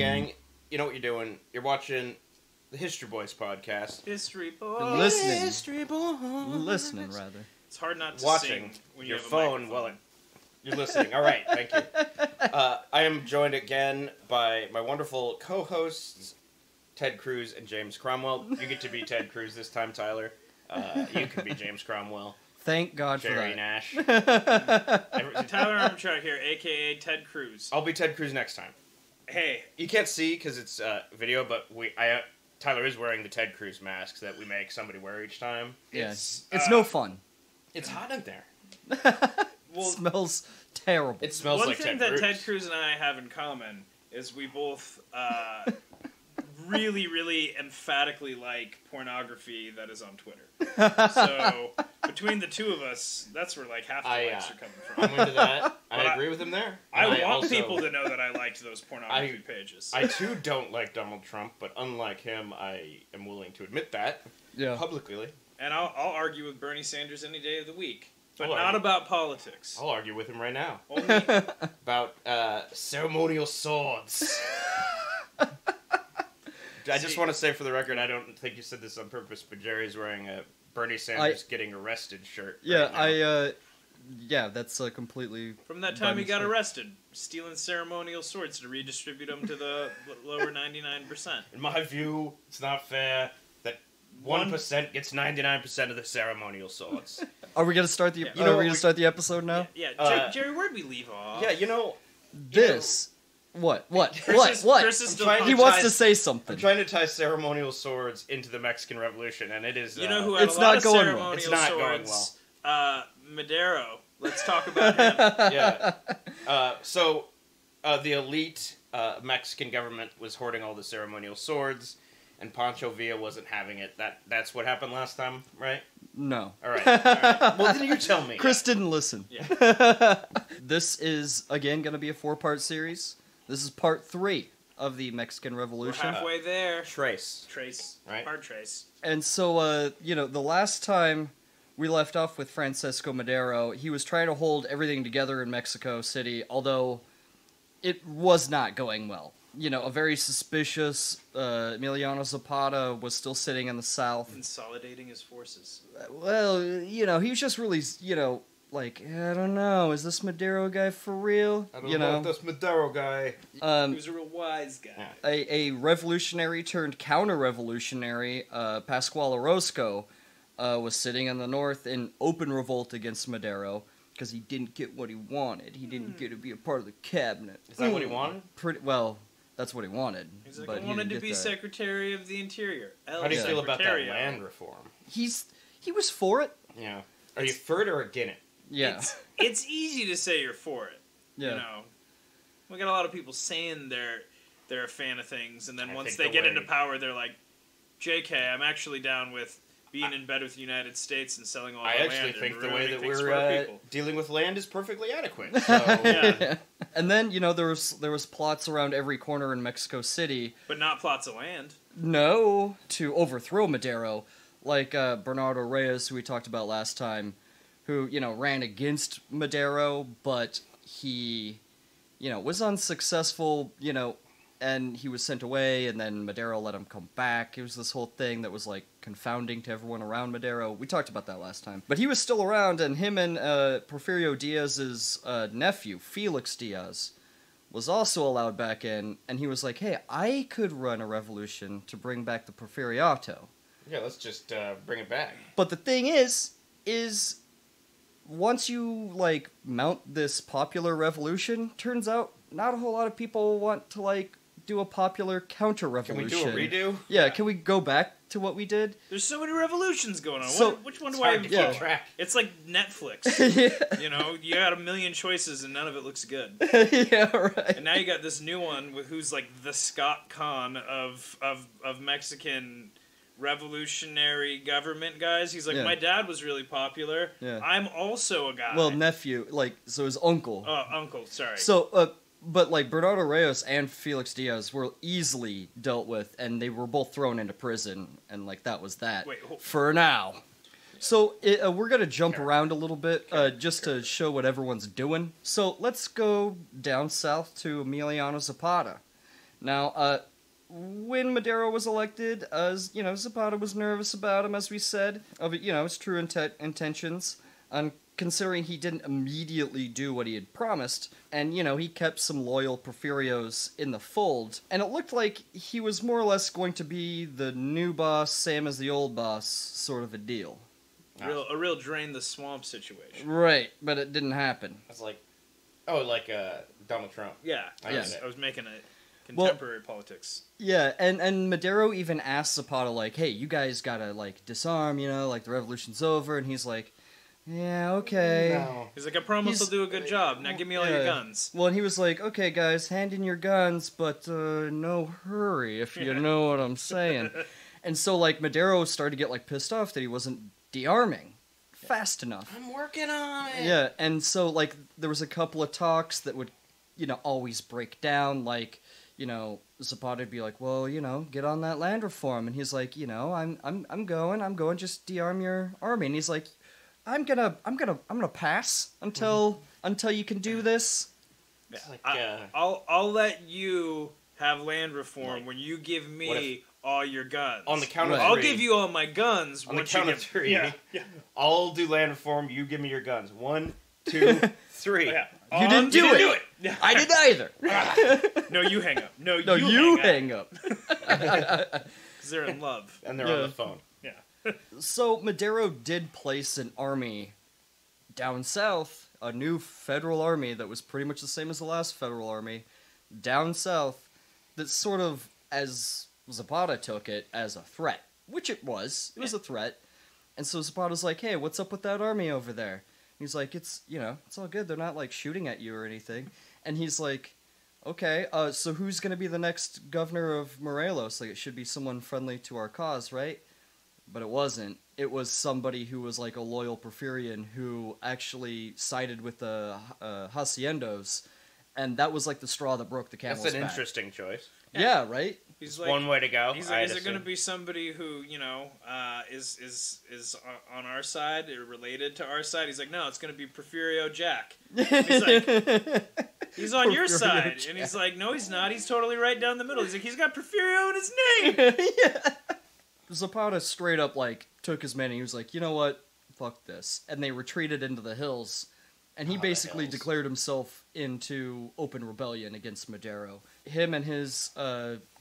gang. You know what you're doing. You're watching the HistoryBoiz podcast. HistoryBoiz. Listening. HistoryBoiz. Listening, rather. It's hard not to Watching sing when your you have phone a while you're listening. All right, thank you. I am joined again by my wonderful co-hosts, Ted Cruz and James Cromwell. You get to be Ted Cruz this time, Tyler. You can be James Cromwell. Thank God for Jerry that. Nash. Tyler Armstrong here, a.k.a. Ted Cruz. I'll be Ted Cruz next time. Hey. You can't see because it's video, but Tyler is wearing the Ted Cruz mask that we make somebody wear each time. Yes. It's no fun. It's hot in there. It smells terrible. It smells like Ted Cruz. Ted One Cruz. thing that Ted Cruz and I have in common is we both really, really emphatically like pornography that is on Twitter. So, between the two of us, that's where like half the likes are coming from. I'm into that. I agree with him there. I want people to know that I liked those pornography pages. I too don't like Donald Trump, but unlike him, I am willing to admit that publicly. And I'll argue with Bernie Sanders any day of the week. But not about politics. I'll argue with him right now. Only about ceremonial swords. I just want to say for the record, I don't think you said this on purpose, but Jerry's wearing a Bernie Sanders getting arrested shirt. Yeah, that's completely... From that time he got arrested, stealing ceremonial swords to redistribute them to the lower 99%. In my view, it's not fair that 1% gets 99% of the ceremonial swords. Are we gonna start the? Are we gonna start the episode now? Yeah. Jerry, where'd we leave off? Yeah, What? Chris is still He wants to say something. I'm trying to tie ceremonial swords into the Mexican Revolution, and it is. You know who had it's a lot not of going ceremonial well. It's not swords? going well. Madero. Let's talk about him. Yeah. So, the elite Mexican government was hoarding all the ceremonial swords, and Pancho Villa wasn't having it. That's what happened last time, right? No. All right. Well, then you tell me. Chris didn't listen. Yeah. This is again going to be a 4-part series. This is part 3 of the Mexican Revolution. We're halfway there. Trace. Right? Hard trace. And so, the last time we left off with Francisco Madero, he was trying to hold everything together in Mexico City, although it was not going well. A very suspicious Emiliano Zapata was still sitting in the south. Consolidating his forces. Well, he was just really, like, I don't know, is this Madero guy for real? I don't know if this Madero guy... He was a real wise guy. A revolutionary turned counter-revolutionary, Pascual Orozco, was sitting in the north in open revolt against Madero because he didn't get what he wanted. He didn't get to be a part of the cabinet. Is that what he wanted? Well, that's what he wanted. He's like, I wanted to be Secretary of the Interior. How do you feel about that land reform? He was for it. Yeah. Are you for it or against it? Yeah. It's easy to say you're for it. Yeah. We got a lot of people saying they're a fan of things, and then once they get into power, they're like, JK, I'm actually down with being in bed with the United States and selling all the land. I actually think the way that we're dealing with land is perfectly adequate. So, yeah. And then, there was plots around every corner in Mexico City. But not plots of land. No, to overthrow Madero. Like Bernardo Reyes, who we talked about last time, who, ran against Madero, but he, was unsuccessful, and he was sent away, and then Madero let him come back. It was this whole thing that was, like, confounding to everyone around Madero. We talked about that last time. But he was still around, and him and Porfirio Diaz's nephew, Felix Diaz, was also allowed back in, and he was like, hey, I could run a revolution to bring back the Porfiriato. Yeah, let's just bring it back. But the thing is once you, like, mount this popular revolution, turns out not a whole lot of people want to, like, do a popular counter-revolution. Can we do a redo? Yeah, can we go back to what we did? There's so many revolutions going on. So, which one do I even follow? Track. It's like Netflix. Yeah. You got a million choices and none of it looks good. Yeah, right. And now you got this new one who's like the Scott Conn of Mexican revolutionary government guys. He's like, my dad was really popular. Yeah. I'm also a guy. Well, nephew, so his uncle. Oh, uncle, sorry. So, but, like, Bernardo Reyes and Felix Diaz were easily dealt with, and they were both thrown into prison, and, like, that was that. Wait, for now. So, we're going to jump around a little bit, just to show what everyone's doing. So, let's go down south to Emiliano Zapata. Now, when Madero was elected, as Zapata was nervous about him, as we said, of his true intentions, and considering he didn't immediately do what he had promised, and he kept some loyal Porfirios in the fold, and it looked like he was more or less going to be the new boss, same as the old boss, sort of a deal. A real drain the swamp situation. Right, but it didn't happen. It's like, Donald Trump. Yeah, I was making a contemporary politics. Yeah, and Madero even asked Zapata, like, hey, you guys gotta, like, disarm, like, the revolution's over, and he's like, yeah, okay. No. He's like, I promise I'll do a good job, now give me all your guns. Well, and he was like, okay, guys, hand in your guns, but, no hurry, if you know what I'm saying. And so, like, Madero started to get, like, pissed off that he wasn't de-arming fast enough. I'm working on it! Yeah, and so, like, there was a couple of talks that would, always break down, like, Zapata would be like, well, get on that land reform, and he's like, I'm going, just de-arm your army, and he's like, I'm gonna pass until you can do this. Yeah. Like, I'll let you have land reform when you give me all your guns. On the count of 3. I'll give you all my guns. On the count of 3. Yeah. I'll do land reform. You give me your guns. 1, 2, 3. Yeah. You didn't do it. Yeah. I didn't either. No, you hang up. No, you hang up. Because they're in love. And they're on the phone. Yeah. So Madero did place an army down south, a new federal army that was pretty much the same as the last federal army, down south, that sort of, as Zapata took it, as a threat. Which it was. It was a threat. And so Zapata's like, hey, what's up with that army over there? And he's like, it's all good. They're not, like, shooting at you or anything. And he's like, okay, so who's going to be the next governor of Morelos? Like, it should be someone friendly to our cause, right? But it wasn't. It was somebody who was, like, a loyal Porfirian who actually sided with the haciendos. And that was, like, the straw that broke the camel's back. That's an interesting choice. Yeah, right? He's like, one way to go. He's like, is it going to be somebody who, is on our side, or related to our side? He's like, no, it's going to be Porfirio Jack. He's like, he's on your side. Jack. And he's like, no, he's not. He's totally right down the middle. He's like, he's got Porfirio in his name. Yeah. Zapata straight up, like, took his men and he was like, you know what? Fuck this. And they retreated into the hills. And he basically declared himself into open rebellion against Madero. Him and his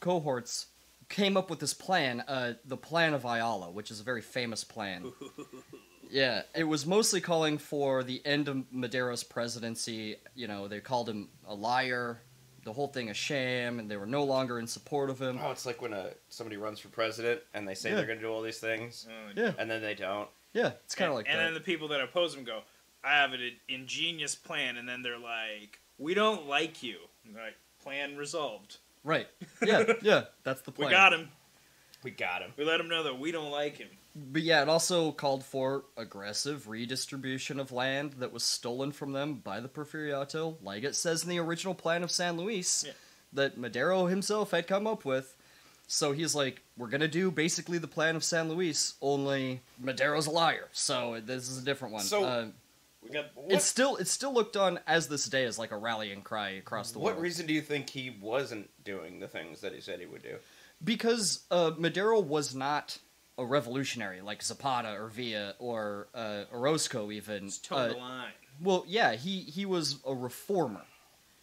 cohorts came up with this plan, the Plan of Ayala, which is a very famous plan. Yeah, it was mostly calling for the end of Madero's presidency. They called him a liar, the whole thing a sham, and they were no longer in support of him. Oh, it's like when somebody runs for president and they say they're going to do all these things, and then they don't. Yeah, it's kind of like that. And then the people that oppose him go, I have an ingenious plan, and then they're like, we don't like you. And they're like, plan resolved. Right. Yeah, that's the plan. We got him. We let him know that we don't like him. But yeah, it also called for aggressive redistribution of land that was stolen from them by the Porfiriato, like it says in the original plan of San Luis, that Madero himself had come up with. So he's like, we're gonna do basically the plan of San Luis, only Madero's a liar, so this is a different one. So... It's still looked on as this day as like a rallying cry across the world. What reason do you think he wasn't doing the things that he said he would do? Because Madero was not a revolutionary like Zapata or Villa or Orozco even. It's towing the line. Well, yeah, he was a reformer.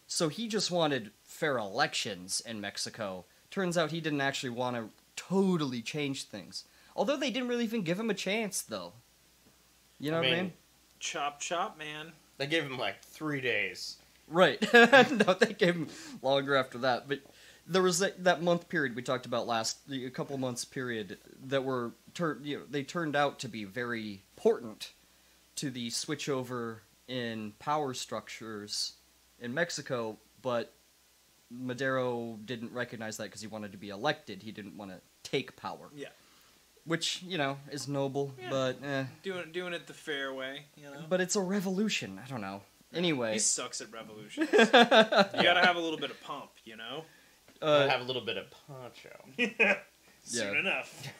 So he just wanted fair elections in Mexico. Turns out he didn't actually want to totally change things. Although they didn't really even give him a chance, though. You know what I mean? Chop, chop, man. They gave him like 3 days. Right. No, they gave him longer after that. But there was that month period we talked about a couple months period that were they turned out to be very important to the switchover in power structures in Mexico. But Madero didn't recognize that because he wanted to be elected. He didn't want to take power. Yeah. Which, is noble, but doing it the fair way, But it's a revolution. I don't know. Anyway. He sucks at revolutions. You gotta have a little bit of pomp, Have a little bit of Pancho. Soon enough.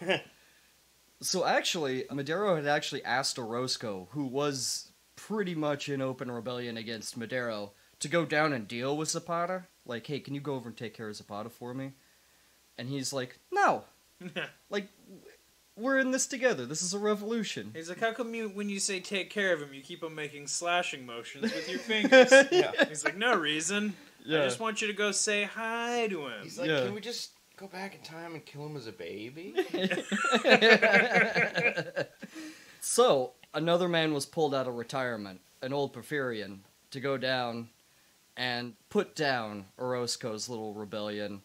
So actually, Madero had actually asked Orozco, who was pretty much in open rebellion against Madero, to go down and deal with Zapata. Like, hey, can you go over and take care of Zapata for me? And he's like, no. Like, we're in this together. This is a revolution. He's like, how come when you say take care of him, you keep on making slashing motions with your fingers? Yeah. He's like, no reason. Yeah. I just want you to go say hi to him. He's like, Yeah. can we just go back in time and kill him as a baby? So, another man was pulled out of retirement, an old Porfirian, to go down and put down Orozco's little rebellion.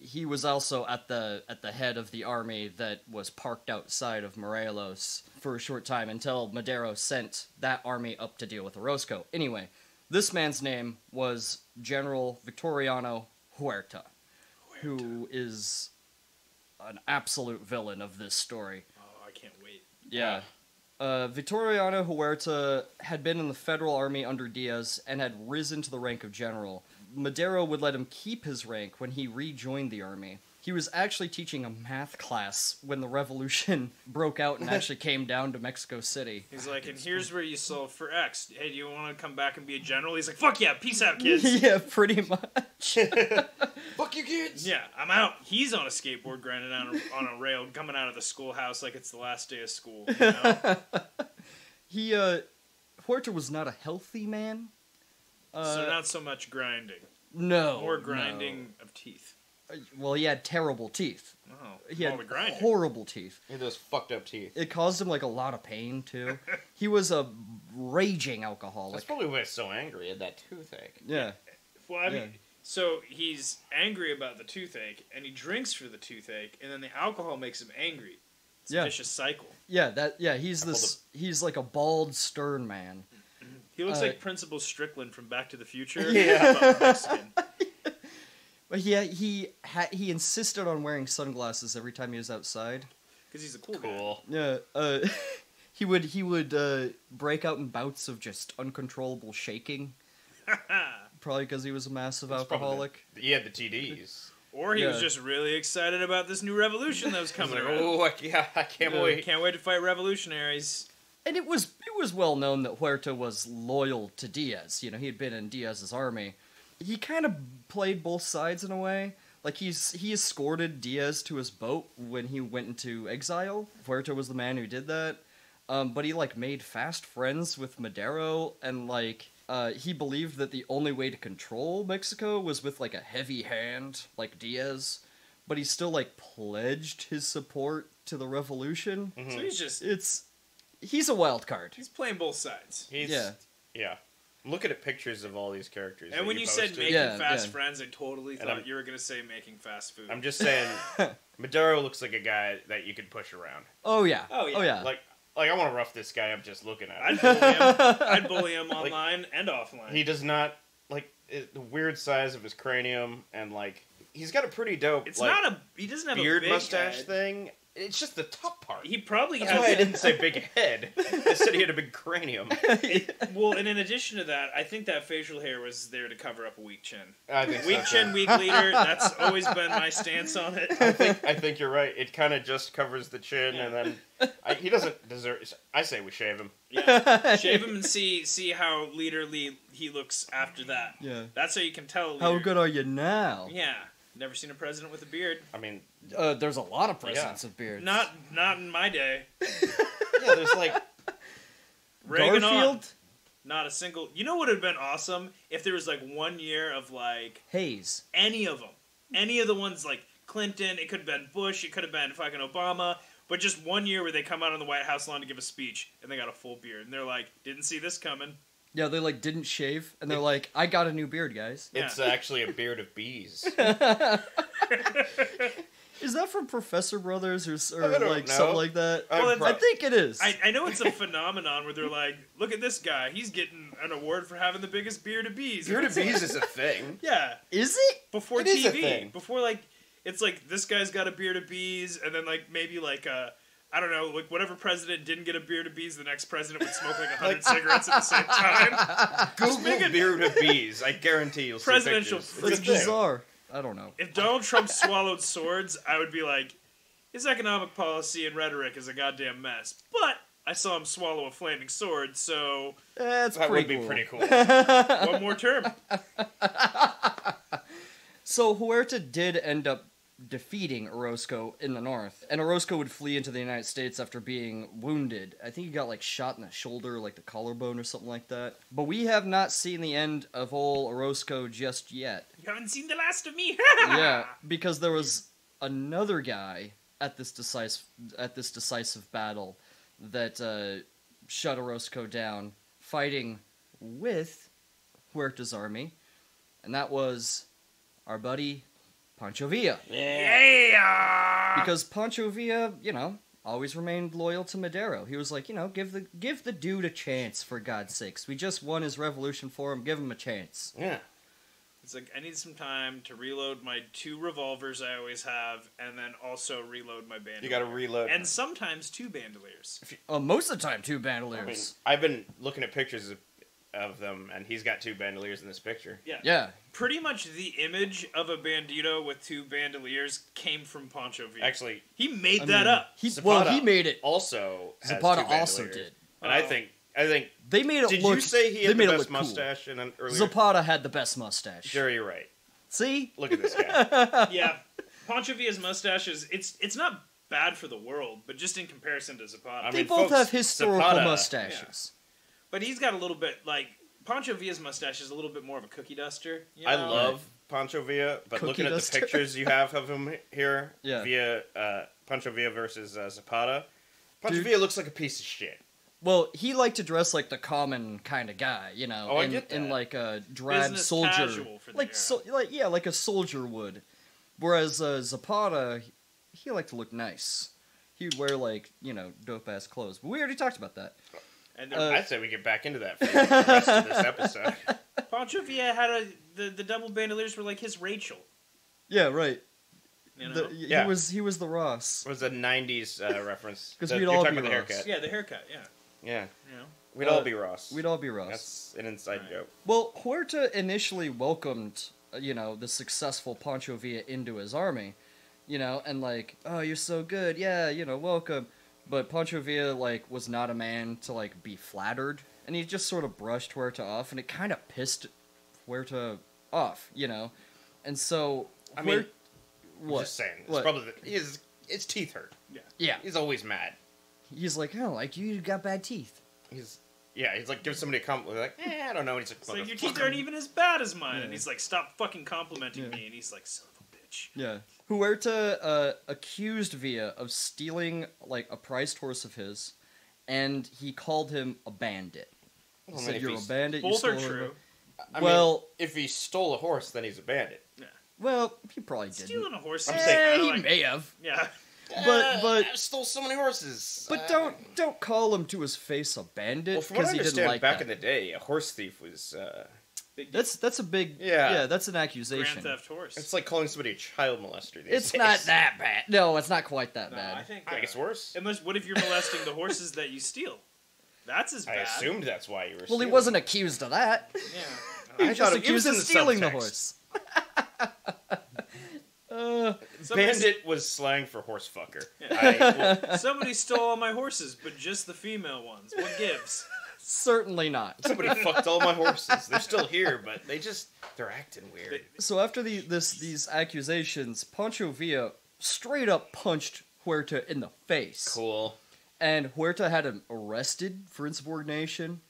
He was also at the head of the army that was parked outside of Morelos for a short time until Madero sent that army up to deal with Orozco. Anyway, this man's name was General Victoriano Huerta, who is an absolute villain of this story. Oh, I can't wait. Yeah. Victoriano Huerta had been in the federal army under Diaz and had risen to the rank of general. Madero would let him keep his rank when he rejoined the army. He was actually teaching a math class when the revolution broke out and actually came down to Mexico City. He's like, and here's where you solve for X. Hey, do you want to come back and be a general? He's like, fuck yeah, peace out, kids. Yeah, pretty much. Fuck you, kids! Yeah, I'm out. He's on a skateboard grinding on a rail, coming out of the schoolhouse like it's the last day of school. You know? Huerta was not a healthy man. So not so much grinding. No. More grinding of teeth. Well, he had terrible teeth. Oh, He had all the grinding. horrible teeth. He had those fucked up teeth. It caused him, like, a lot of pain, too. He was a raging alcoholic. That's probably why he's so angry. He had that toothache. Yeah. Well, I mean, Yeah. so he's angry about the toothache, and he drinks for the toothache, and then the alcohol makes him angry. It's a vicious cycle. Yeah, he's like a bald, stern man. He looks like Principal Strickland from Back to the Future. Yeah. But Mexican. But yeah, he insisted on wearing sunglasses every time he was outside. Because he's a cool guy. Cool. Yeah, he would break out in bouts of just uncontrollable shaking. Probably because he was a massive alcoholic. He had the TDs. Or he was just really excited about this new revolution that was He's coming like, around. oh, I can't wait. Can't wait to fight revolutionaries. And it was well known that Huerta was loyal to Diaz. You know, he had been in Diaz's army. He kind of played both sides in a way. Like, he escorted Diaz to his boat when he went into exile. Huerta was the man who did that. But he, like, made fast friends with Madero, and, like, he believed that the only way to control Mexico was with, like, a heavy hand, like Diaz. But he still, like, pledged his support to the revolution. Mm-hmm. So he's just... He's a wild card. He's playing both sides. Yeah. I'm looking at pictures of all these characters. And when you said making fast friends, I totally thought you were going to say making fast food. I'm just saying, Madero looks like a guy that you could push around. Oh, yeah. Oh, yeah. Oh, yeah. Like I want to rough this guy up just looking at him. I'd bully him online and offline. He does not, like, the weird size of his cranium, and, like, he's got a pretty dope, It's like, not a... He doesn't have beard a big mustache head. thing. It's just the top part. He probably That's has... why I didn't say big head. I said he had a big cranium. Well, and in addition to that, I think that facial hair was there to cover up a weak chin. I think Weak so, chin, too. weak leader. That's always been my stance on it. I think you're right. It kind of just covers the chin, and then he doesn't deserve. I say we shave him. Yeah, shave him and see how leaderly he looks after that. Yeah. That's how you can tell. A leader. How good are you now? Yeah, never seen a president with a beard. I mean, There's a lot of presidents with beards. Not in my day. yeah, there's like Reagan Garfield? on. Not a single. You know what would have been awesome if there was like 1 year of like Hayes. any of them, any of the ones like Clinton. It could have been Bush. It could have been fucking Obama. But just 1 year where they come out on the White House lawn to give a speech and they got a full beard and they're like, didn't see this coming. Yeah, they like didn't shave, and they're like, "I got a new beard, guys." it's actually a beard of bees. Is that from Professor Brothers or I don't like know. something like that? Well, I think it is. I know it's a phenomenon where they're like, look at this guy. He's getting an award for having the biggest beard of bees. Beard of bees is a thing. Yeah. Is it? Before It TV. is a thing. Before, like, it's like, this guy's got a beard of bees, and then, like, maybe, like, I don't know, like, whatever president didn't get a beard of bees, the next president would smoke, like, 100 cigarettes at the same time. Google beard of bees. I guarantee you'll see Presidential pictures. It's It's a thing. bizarre. I don't know. If Donald Trump swallowed swords, I would be like, his economic policy and rhetoric is a goddamn mess. But I saw him swallow a flaming sword, so... That's That pretty would be cool. pretty cool. One more term. So Huerta did end up defeating Orozco in the north, and Orozco would flee into the United States after being wounded. I think he got, like, shot in the shoulder, like the collarbone or something like that. But we have not seen the end of old Orozco just yet. You haven't seen the last of me. Yeah, because there was another guy at this decisive battle that shut Orozco down, fighting with Huerta's army, and that was our buddy Pancho Villa. Yeah. Because Pancho Villa, always remained loyal to Madero. He was like, give the dude a chance, for God's sakes. We just won his revolution for him. Give him a chance. Yeah. It's like, I need some time to reload my 2 revolvers I always have, and then also reload my bandolier. You gotta reload. And sometimes 2 bandoliers. Most of the time, 2 bandoliers. I've been looking at pictures of them, and he's got 2 bandoliers in this picture. Yeah. Pretty much the image of a bandito with 2 bandoliers came from Pancho Villa. Actually, he made that up. He Zapata made it. Also, has Zapata 2 also bandoliers. did. And I think they made it Did look. you say he they had made the it best look cool. mustache in an earlier? Zapata had the best mustache. Sure, you're right. See? Look at this guy. Yeah, Pancho Villa's mustache it's not bad for the world, but just in comparison to Zapata. They mean, both folks, have historical Zapata- mustaches. But he's got a little bit, like, Pancho Villa's mustache is a little bit more of a cookie duster. You know? I love Pancho Villa, but Cookie looking duster. at the pictures you have of him here, Yeah. Pancho Villa versus Zapata, Pancho Dude. Villa looks like a piece of shit. Well, he liked to dress like the common kind of guy, Oh, I get that. in like a drab Business soldier, casual for the era. like a soldier would. Whereas Zapata, he liked to look nice. He'd wear like dope ass clothes. But we already talked about that. And I'd say we get back into that for the rest of this episode. Pancho Villa had the double bandoliers were like his Rachel. Yeah, right. You know? Yeah. He was the Ross. It was a 90s reference. 'Cause You're we'd all talking be about the Ross. haircut. Yeah, the haircut. Yeah, Yeah. you know. We'd all be Ross. We'd all be Ross. That's an inside Right. joke. Well, Huerta initially welcomed, the successful Pancho Villa into his army, and like, oh, you're so good, yeah, welcome. But Pancho Villa, like, was not a man to, like, be flattered, and he just sort of brushed Huerta off, and it kind of pissed Huerta off, And so, I mean, what? I'm just saying. It's What? probably his teeth hurt. Yeah. He's always mad. He's like, oh, like, you got bad teeth. He's like, give somebody a compliment. Like, I don't know. And he's like, It's like, your teeth "Motherfucker." aren't even as bad as mine. Yeah. And he's like, stop fucking complimenting Yeah. me. And he's like, son of a bitch. Yeah. Huerta accused Villa of stealing, like, a prized horse of his, and he called him a bandit. He Well, I mean, said, if you're a he's- bandit, you Both stole are a horse." true. I Well- mean, if he stole a horse, then he's a bandit. Well, he probably didn't. Stealing a horse. I'm is saying- kinda he like, may have. yeah. But- I stole so many horses. But don't call him to his face a bandit Well, from what I because he didn't understand, like back that. in the day, a horse thief was. Big deal. That's a big Yeah. that's an Grand accusation. Theft Horse. It's like calling somebody a child molester. These It's days. not that bad. No, it's not quite that No, bad. I think. I think it's worse. Unless, what if you're molesting the horses that you steal? That's as I bad. assumed that's why you were. Well, he stealing. wasn't accused of that. Yeah. He I was thought just it was accused in of the stealing the subtext. horse. Bandit was slang for horse fucker. Yeah. Somebody stole all my horses, but just the female ones. What gives? Certainly not. Somebody fucked all my horses. They're still here, but they're acting weird. So after these accusations, Pancho Villa straight up punched Huerta in the face. Cool. And Huerta had him arrested for insubordination,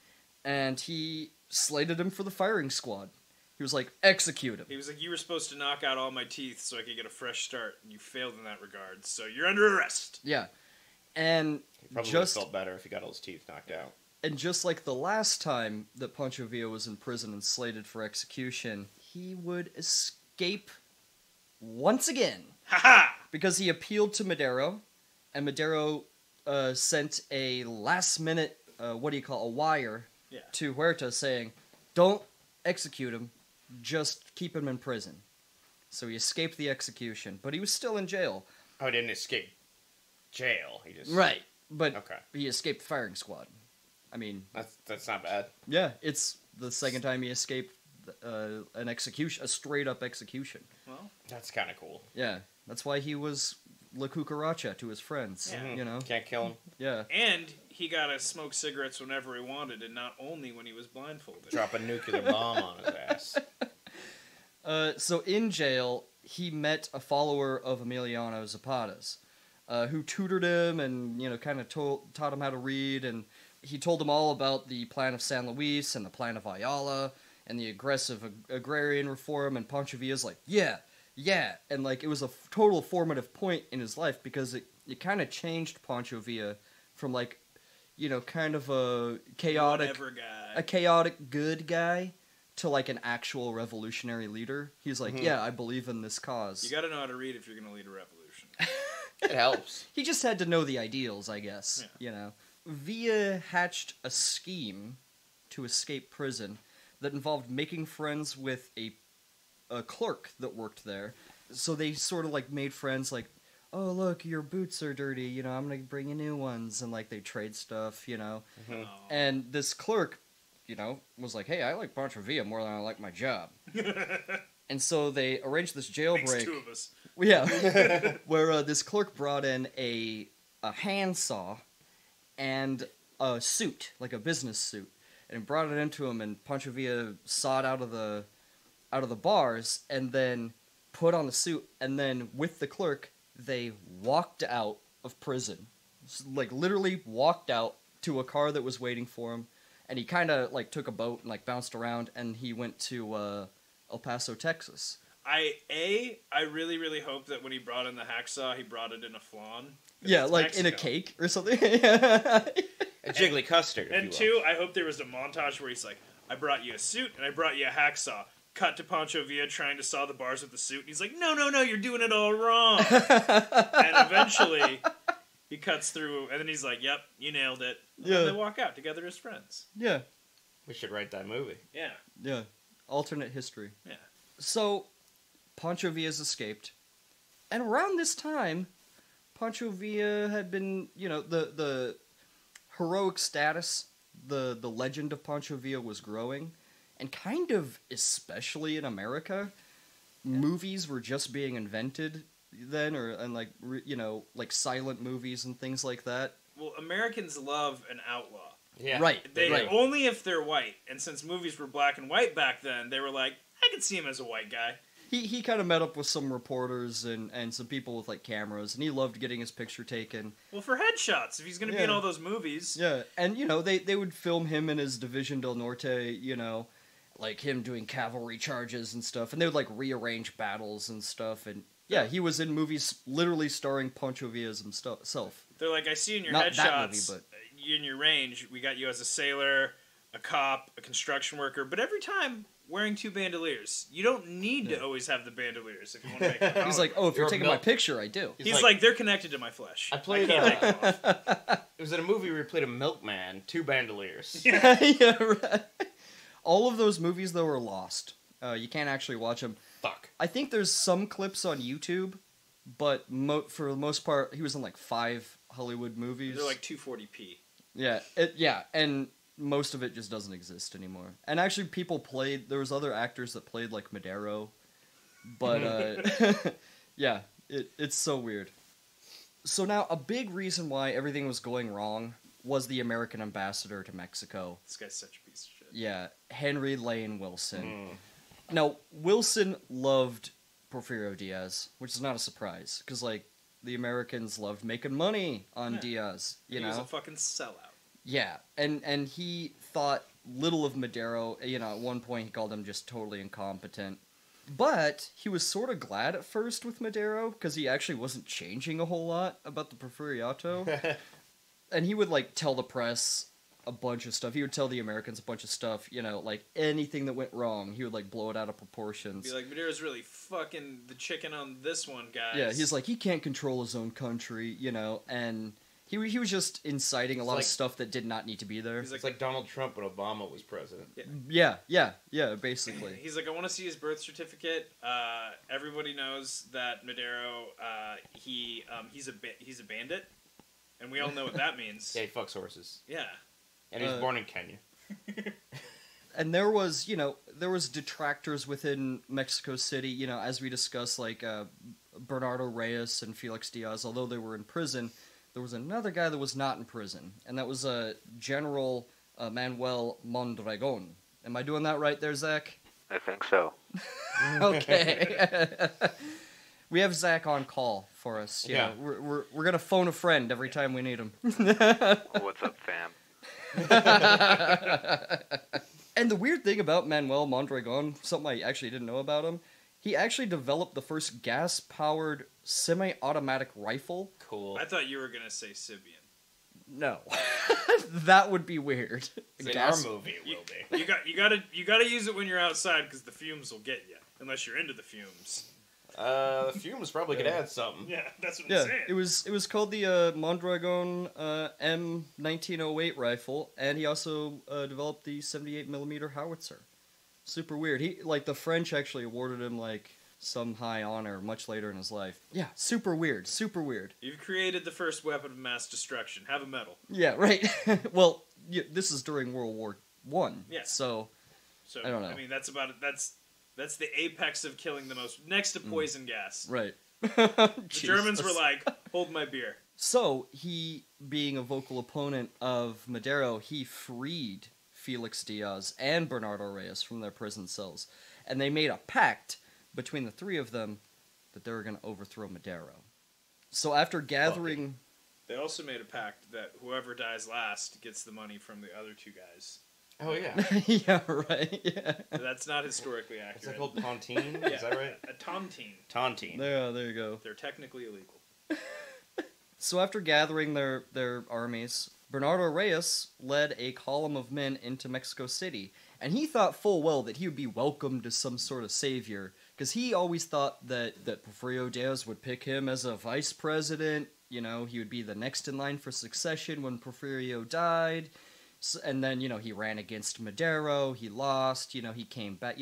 and he slated him for the firing squad. He was like, execute him. He was like, you were supposed to knock out all my teeth so I could get a fresh start, and you failed in that regard, so you're under arrest. Yeah. And Probably just felt better if he got all his teeth knocked out. and just like the last time that Pancho Villa was in prison and slated for execution, he would escape once again. Ha-ha! Because he appealed to Madero, and Madero sent a last-minute, a wire Yeah. to Huerta saying, don't execute him, just keep him in prison. So he escaped the execution, but he was still in jail. Oh, he didn't escape jail. He just Right, but Okay. he escaped the firing squad. I mean, That's not bad. yeah, it's the second time he escaped an execution, a straight-up execution. Well, That's kind of cool. Yeah, that's why he was La Cucaracha to his friends, Yeah. you know? Can't kill him. Yeah. and he got to smoke cigarettes whenever he wanted, and not only when he was blindfolded. Drop a nuclear bomb on his ass. So in jail, he met a follower of Emiliano Zapata's, who tutored him and, kind of taught him how to read, and he told him all about the plan of San Luis and the plan of Ayala and the aggressive agrarian reform, and Pancho Villa's like, yeah, and, like, it was a total formative point in his life because it kind of changed Pancho Villa from, like, kind of a chaotic good guy to, like, an actual revolutionary leader. He's like, yeah, I believe in this cause. You gotta know how to read if you're gonna lead a revolution. It helps. He just had to know the ideals, I guess, Villa hatched a scheme to escape prison that involved making friends with a clerk that worked there. So they sort of, like, made friends, like, oh, look, your boots are dirty, I'm gonna bring you new ones, and, like, they trade stuff, Mm-hmm. And this clerk, was like, hey, I like Pancho Villa more than I like my job. And so they arranged this jailbreak. Makes two of us. Yeah, where this clerk brought in a handsaw and a suit, like a business suit, and brought it into him, and Pancho Villa sawed out of the bars, and then put on the suit, and then with the clerk, they walked out of prison. Like, literally walked out to a car that was waiting for him, and he kind of, like, took a boat and, like, bounced around, and he went to El Paso, Texas. I really, really hope that when he brought in the hacksaw, he brought it in a flan. Yeah, like Mexico. In a cake or something. A jiggly custard. And two, I hope there was a montage where he's like, I brought you a suit and I brought you a hacksaw. Cut to Pancho Villa trying to saw the bars with the suit, and he's like, no, you're doing it all wrong. And eventually, he cuts through, and then he's like, yep, you nailed it. And then they walk out together as friends. Yeah. We should write that movie. Yeah. Yeah. Alternate history. Yeah. So, Pancho Villa's escaped. And around this time, Pancho Villa had been, the heroic status, the legend of Pancho Villa was growing. And kind of, especially in America, movies were just being invented then, like silent movies and things like that. Well, Americans love an outlaw. Yeah. Right. Only if they're white. And since movies were black and white back then, they were like, I could see him as a white guy. He kind of met up with some reporters and some people with, like, cameras, and he loved getting his picture taken. Well, for headshots, if he's going to be in all those movies. Yeah, and, they would film him in his Division del Norte, like him doing cavalry charges and stuff, and they would, like, rearrange battles and stuff, and he was in movies literally starring Pancho Villa himself. They're like, I see in your Not headshots, that movie, but in your range, we got you as a sailor, a cop, a construction worker, but every time wearing two bandoliers. You don't need to always have the bandoliers if you want to make it. He's like, oh, if you're taking my picture, I do. He's like, they're connected to my flesh. I played. It was in a movie where he played a milkman, two bandoliers. Yeah, right. All of those movies, though, are lost. You can't actually watch them. Fuck. I think there's some clips on YouTube, but for the most part, he was in like 5 Hollywood movies. They're like 240p. Yeah, and most of it just doesn't exist anymore. And actually, there was other actors that played like Madero, but yeah, it's so weird. So now, a big reason why everything was going wrong was the American ambassador to Mexico. This guy's such a piece of shit. Yeah, Henry Lane Wilson. Now, Wilson loved Porfirio Diaz, which is not a surprise, because, like, the Americans loved making money on Diaz, you know? He was a fucking sellout. Yeah, and he thought little of Madero. At one point he called him just totally incompetent. But he was sort of glad at first with Madero, because he actually wasn't changing a whole lot about the Porfiriato. And he would, like, tell the press a bunch of stuff. He would tell the Americans a bunch of stuff, like, anything that went wrong, he would, like, blow it out of proportions. Be like, Madero's really fucking the chicken on this one, guys. Yeah, he's like, he can't control his own country, and he was just inciting a lot of stuff that did not need to be there. It's like Donald Trump when Obama was president. Yeah, basically. He's like, I want to see his birth certificate. Everybody knows that Madero, he's a bandit, and we all know what that means. Yeah, he fucks horses. Yeah. And he was born in Kenya. And there was detractors within Mexico City, as we discussed, like Bernardo Reyes and Felix Diaz. Although they were in prison, there was another guy that was not in prison, and that was General Manuel Mondragon. Am I doing that right there, Zach? I think so. Okay. We have Zach on call for us. You Yeah. know, we're gonna phone a friend every time we need him. What's up, fam? And the weird thing about Manuel Mondragon, something I actually didn't know about him, he actually developed the first gas-powered semi-automatic rifle. Cool. I thought you were gonna say Sibian. No, that would be weird. In our movie, it will be. You gotta use it when you're outside because the fumes will get you. Unless you're into the fumes. The fumes probably could add something. Yeah, that's what Yeah, I'm saying. it was called the Mondragon M1908 rifle, and he also developed the 78mm howitzer. Super weird. The French actually awarded him some high honor much later in his life. Yeah, super weird. Super weird. You've created the first weapon of mass destruction. Have a medal. Yeah, right. Well, this is during World War One. Yeah. So I don't know. I mean, that's about it. That's the apex of killing the most, next to poison gas. right. The Germans were like, hold my beer. So, he, being a vocal opponent of Madero, he freed Felix Diaz and Bernardo Reyes from their prison cells. And they made a pact between the three of them that they were going to overthrow Madero. So after gathering... They also made a pact that whoever dies last gets the money from the other two guys. Oh, yeah. Yeah, right. Yeah. That's not historically Is accurate. that called tontine? Yeah. Is that right? A tontine. Tontine. There you go. They're technically illegal. So after gathering their armies, Bernardo Reyes led a column of men into Mexico City, and he thought full well that he would be welcomed as some sort of savior, because he always thought that Porfirio Diaz would pick him as a vice president. You know, he would be the next in line for succession when Porfirio died. And then, he ran against Madero, he lost, he came back,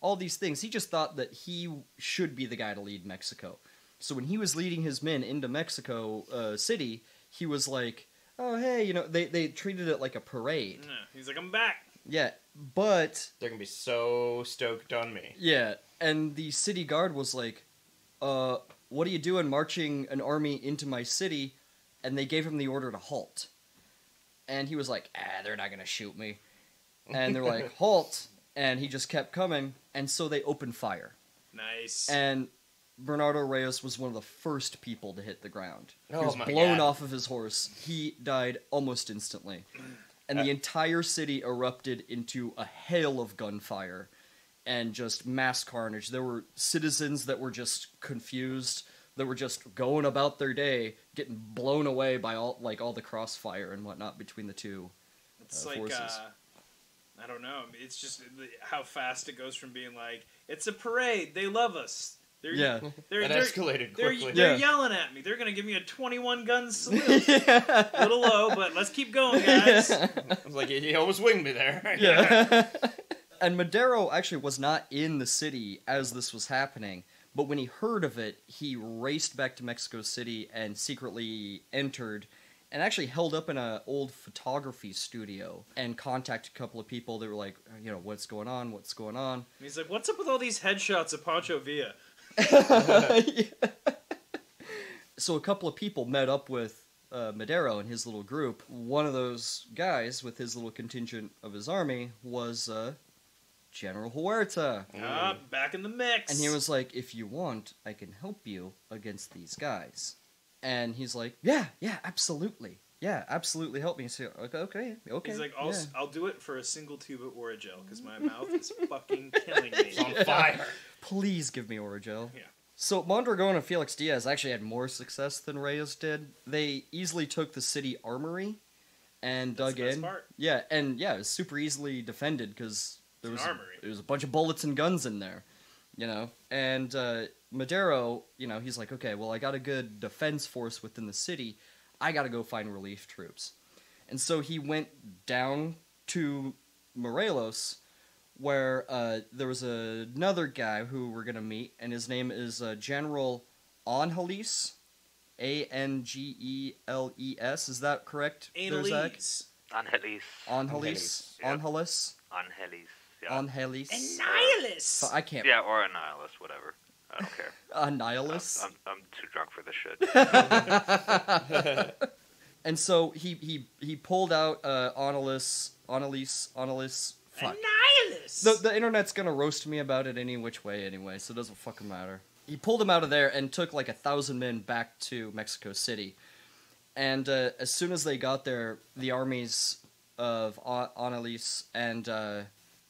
all these things. He just thought that he should be the guy to lead Mexico. So when he was leading his men into Mexico City, he was like, oh, hey, they treated it like a parade. Yeah. He's like, I'm back. Yeah, but... They're going to be so stoked on me. Yeah, and the city guard was like, what are you doing marching an army into my city? And they gave him the order to halt. And he was like, they're not going to shoot me. And they're like, halt. And he just kept coming. And so they opened fire. Nice. And Bernardo Reyes was one of the first people to hit the ground. He Oh was my blown God. off of his horse. He died almost instantly. And the entire city erupted into a hail of gunfire and just mass carnage. There were citizens that were just confused, that were just going about their day, getting blown away by all the crossfire and whatnot between the two It's forces. I don't know. It's just how fast it goes from being like, it's a parade, they love us. They're, Yeah. they're, That they're, escalated they're, quickly. they're Yeah. yelling at me. They're going to give me a 21-gun salute. A little low, but let's keep going, guys. I was like, you almost winged me there. Yeah. And Madero actually was not in the city as this was happening, but when he heard of it, he raced back to Mexico City and secretly entered and actually held up in an old photography studio and contacted a couple of people. They were like, what's going on? What's going on? And he's like, what's up with all these headshots of Pancho Villa? So a couple of people met up with Madero and his little group. One of those guys with his little contingent of his army was General Huerta. Back in the mix. And he was like, if you want, I can help you against these guys. And he's like, yeah, absolutely. Yeah, absolutely help me. So, okay. He's like, yeah. I'll do it for a single tube of Oragel, because my mouth is fucking killing me. It's on fire. Please give me Oragel. Yeah. So Mondragon and Felix Diaz actually had more success than Reyes did. They easily took the city armory and That's dug the best in. part. Yeah, and it was super easily defended because there was an armory. there was a bunch of bullets and guns in there, And Madero, he's like, okay, well, I got a good defense force within the city. I got to go find relief troops. And so he went down to Morelos, where there was another guy who we're going to meet, and his name is General Angeles, Angeles. Is that correct? there, Zach? Annalise. Angelis. Angeles? Yeah. Angeles? Angelis. Yeah. Angeles? Annihilus. So I can't... Yeah, or a nihilist, whatever. I don't care. Annihilus? I'm too drunk for this shit. And so he pulled out Annalise. Fuck. Annihilus. Yes. The internet's gonna roast me about it any which way anyway, so it doesn't fucking matter. He pulled him out of there and took like 1,000 men back to Mexico City. And as soon as they got there, the armies of Annalise and,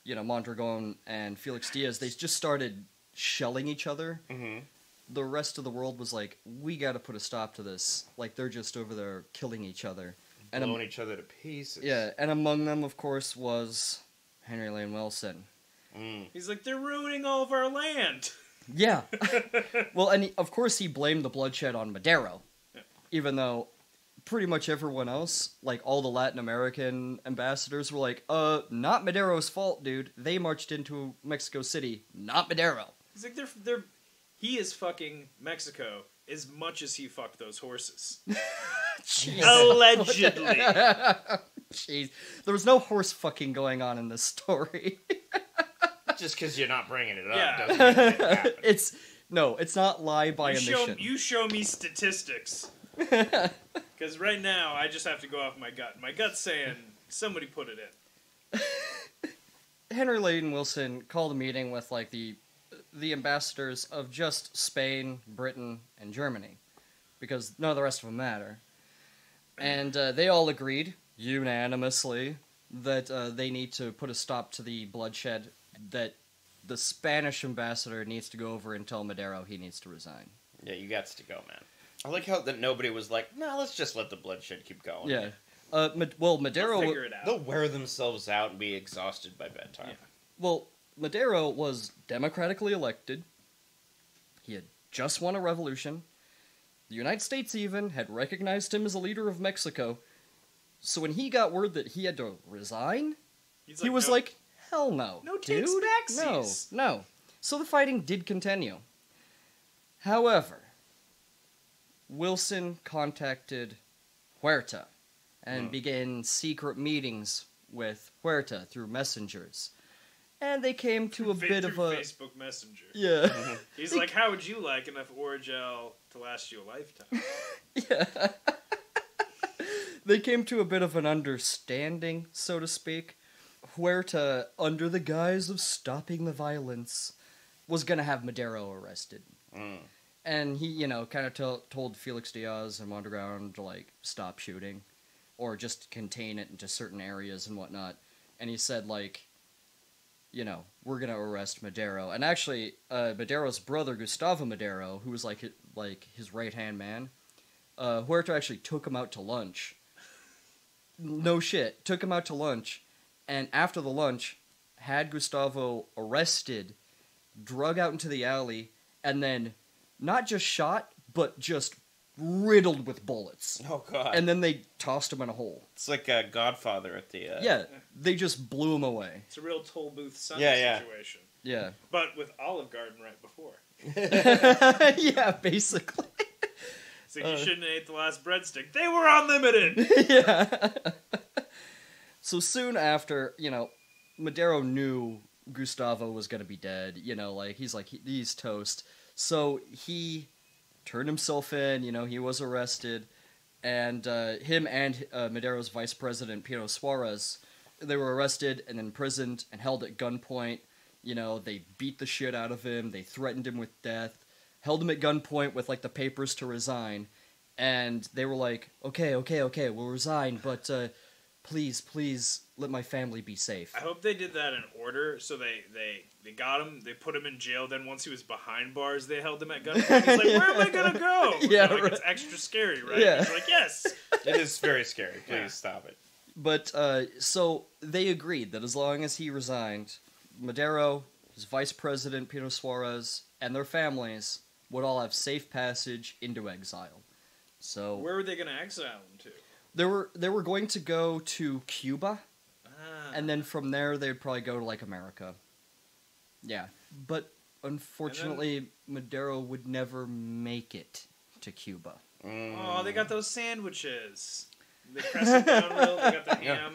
Mondragon and Felix Diaz, they just started shelling each other. Mm-hmm. The rest of the world was like, we gotta put a stop to this. Like, they're just over there killing each other. And Blowing each other to pieces. yeah, and among them, of course, was Henry Lane Wilson. Mm. He's like, they're ruining all of our land. Yeah. Well, and of course he blamed the bloodshed on Madero. Yeah. Even though pretty much everyone else, like all the Latin American ambassadors, were like, not Madero's fault, dude. They marched into Mexico City, not Madero. He's like, he is fucking Mexico as much as he fucked those horses. Jeez. Allegedly. Jeez. There was no horse fucking going on in this story. Just because you're not bringing it up Yeah. doesn't mean it happened. It's not lie by omission. You show me statistics. Because right now, I just have to go off my gut. My gut's saying, somebody put it in. Henry Lane Wilson called a meeting with like the ambassadors of just Spain, Britain, and Germany, because none of the rest of them matter. And they all agreed unanimously that they need to put a stop to the bloodshed. That the Spanish ambassador needs to go over and tell Madero he needs to resign. Yeah, you got to go, man. I like how that nobody was like, no, let's just let the bloodshed keep going. Yeah. Madero. They'll figure it out. They'll wear themselves out and be exhausted by bedtime. Yeah. Well, Madero was democratically elected. He had just won a revolution. The United States even had recognized him as a leader of Mexico. So when he got word that he had to resign, he was no, like, hell no, no dude. takes backsies. No. So the fighting did continue. However, Wilson contacted Huerta and began secret meetings with Huerta through messengers. And they came to a bit of a... Facebook Messenger. Yeah. He's like, how would you like enough Oragel to last you a lifetime? Yeah. They came to a bit of an understanding, so to speak. Huerta, under the guise of stopping the violence, was going to have Madero arrested. Mm. And he, kind of told Felix Diaz and Mondragon to, stop shooting. Or just contain it into certain areas and whatnot. And he said, we're going to arrest Madero. And actually, Madero's brother, Gustavo Madero, who was, his right-hand man, Huerta actually took him out to lunch. No shit. Took him out to lunch. And after the lunch, had Gustavo arrested, drug out into the alley, and then not just shot, but just riddled with bullets. Oh, God. And then they tossed him in a hole. It's like a Godfather at the... Yeah, they just blew him away. It's a real Toll Booth Sunday situation. Yeah. But with Olive Garden right before. Yeah, basically. So you shouldn't have ate the last breadstick. They were unlimited! Yeah. So soon after, Madero knew Gustavo was going to be dead. He's toast. So he turned himself in, he was arrested. And him and Madero's vice president, Pino Suarez, they were arrested and imprisoned and held at gunpoint. They beat the shit out of him. They threatened him with death. Held him at gunpoint with, the papers to resign. And they were like, okay, we'll resign, but please let my family be safe. I hope they did that in order, so they got him, they put him in jail, then once he was behind bars, they held him at gunpoint. He's like, where am I gonna go? Yeah, right. It's extra scary, right? Yeah. He's like, yes! It is very scary. Please stop it. But, so they agreed that as long as he resigned, Madero, his vice president, Pino Suarez, and their families would all have safe passage into exile. So Where were they gonna exile him to? they were going to go to Cuba, Ah. and then from there they would probably go to America. Yeah, but unfortunately, Madero would never make it to Cuba. Oh, they got those sandwiches. They press it down real. They got the ham.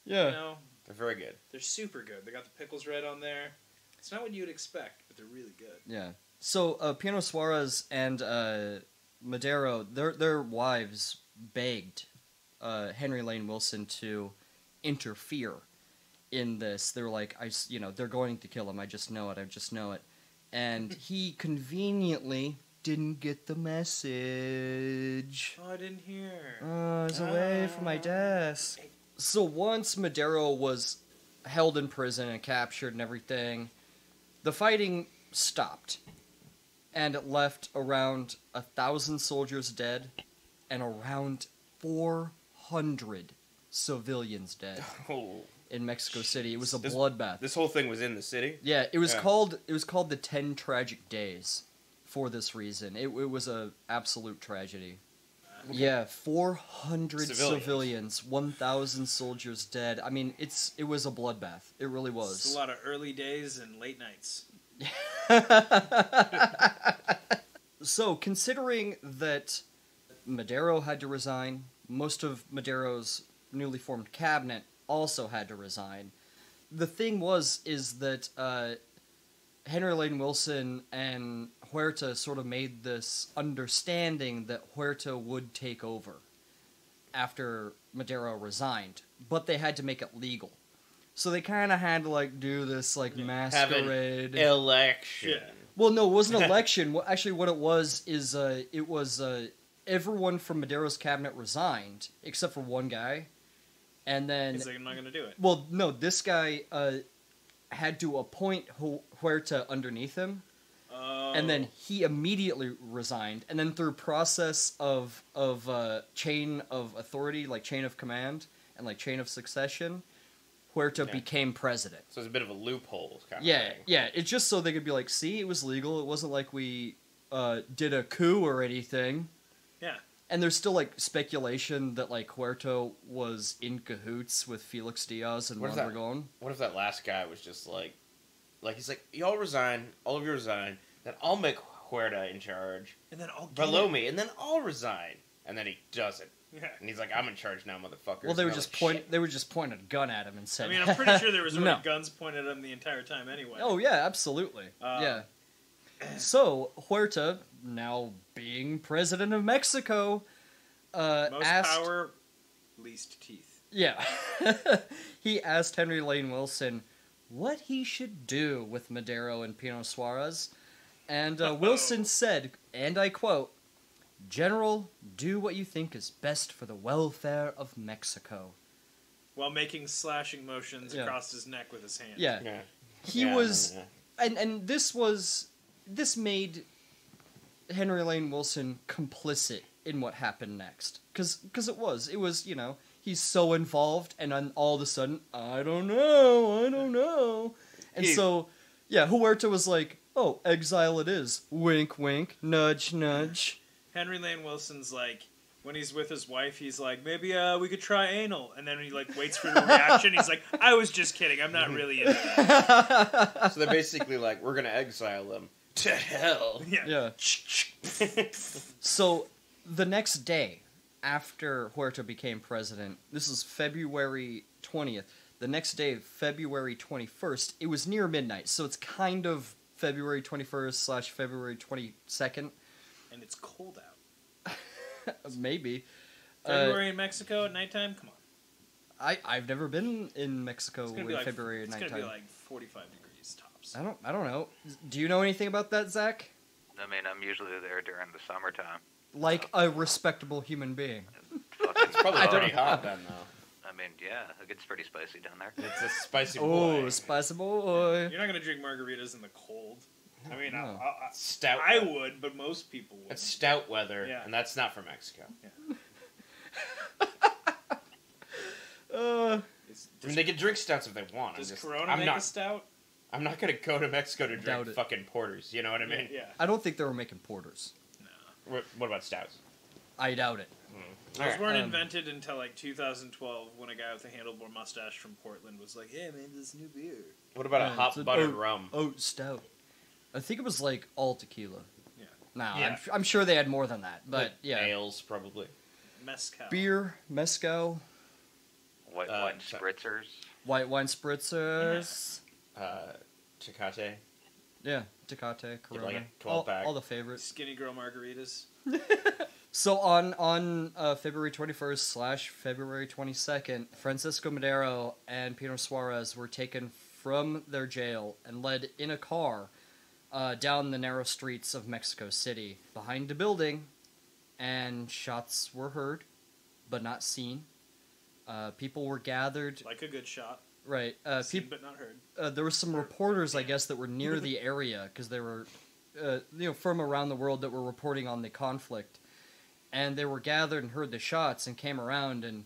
Yeah, They're very good. They're super good. They got the pickles right on there. It's not what you'd expect, but they're really good. yeah. So Pino Suarez and Madero, their wives begged Henry Lane Wilson to interfere in this. They're like, they're going to kill him. I just know it. And he conveniently didn't get the message. Oh, I didn't hear. Oh, I was away from my desk. So once Madero was held in prison and captured and everything, the fighting stopped. And it left around 1,000 soldiers dead and around 400 civilians dead Oh. in Mexico City. It was a bloodbath. This whole thing was in the city? Yeah, it was called the 10 Tragic Days for this reason. It was a absolute tragedy. Okay. Yeah, 400 civilians, 1,000 soldiers dead. I mean, it was a bloodbath. It really was. It's a lot of early days and late nights. So, considering that Madero had to resign, most of Madero's newly formed cabinet also had to resign. The thing is that Henry Lane Wilson and Huerta sort of made this understanding that Huerta would take over after Madero resigned, but they had to make it legal. So they kind of had to do this masquerade Have an election. Yeah. Well, no, it wasn't an election. Actually, what it was is it was everyone from Madero's cabinet resigned except for one guy, and then He's like, I'm not going to do it. well, no, this guy had to appoint Huerta underneath him. And then he immediately resigned, and then through process of chain of authority, like chain of command and like chain of succession, Huerta became president. So it's a bit of a loophole kind of thing. Yeah. It's just so they could be like, see, it was legal. It wasn't like we did a coup or anything. Yeah. And there's still speculation that Huerta was in cahoots with Felix Diaz and Mondragon. What if that last guy was just he's like, y'all resign, all of you resign, then I'll make Huerta in charge. And then I'll below me, and then I'll resign. And then he doesn't. Yeah. And he's like, I'm in charge now, motherfucker. Well, they would just point a gun at him and said, I mean, I'm pretty sure there was No. guns pointed at him the entire time anyway. Oh, yeah, absolutely. Yeah. So, Huerta, now being president of Mexico, Most asked... power, least teeth. Yeah. He asked Henry Lane Wilson what he should do with Madero and Pino Suarez. And Wilson said, and I quote, "General, do what you think is best for the welfare of Mexico." While making slashing motions across his neck with his hand. Yeah. He was... And this made Henry Lane Wilson complicit in what happened next. Because it was, he's so involved, and then all of a sudden, I don't know. And so, Huerta was like, oh, exile it is. Wink, wink, nudge, nudge. Henry Lane Wilson's like, when he's with his wife, he's like, maybe we could try anal. And then he waits for the reaction. He's like, I was just kidding. I'm not really into that. So they're basically like, we're going to exile them. To hell. Yeah. So, the next day, after Huerta became president, this is February 20th. The next day, February 21st, it was near midnight, so it's kind of February 21st / February 22nd. And it's cold out. Maybe. February in Mexico at nighttime? Come on. I've never been in Mexico in February at It's nighttime. going to be 45 degrees tops. I don't know. Do you know anything about that, Zach? I mean, I'm usually there during the summertime. Like a respectable human being. It's probably already hot then, though. I mean, yeah, it gets pretty spicy down there. It's a spicy boy. Oh, spicy boy. You're not going to drink margaritas in the cold. I mean, No. Stout. I would, but most people would. It's stout weather, Yeah. and that's not from Mexico. Uh, I mean, they can drink stouts if they want. Does Corona make a stout? I'm not going to go to Mexico to Doubt drink it. fucking porters. You know what I mean? Yeah. I don't think they were making porters. What about stouts? I doubt it. Those weren't Um, invented until 2012 when a guy with a handlebar mustache from Portland was like, "Hey man, this new beer." What about a Yeah, hot it's buttered rum? Oh, stout. I think it was all tequila. Yeah. Nah, Yeah. I'm sure they had more than that. But yeah. Ales, probably. Mezcal. Beer, mezcal, White wine spritzers. white wine spritzers. Tecate. Yeah, Tecate, Corona. like a 12-pack. all the favorites. Skinny girl margaritas. So on February 21st / February 22nd, Francisco Madero and Pino Suarez were taken from their jail and led in a car down the narrow streets of Mexico City behind a building, and shots were heard, but not seen. People were gathered. Like a good shot. Right. Seen but not heard. There were some reporters, I guess, that were near the area because they were, from around the world that were reporting on the conflict, and they were gathered and heard the shots and came around, and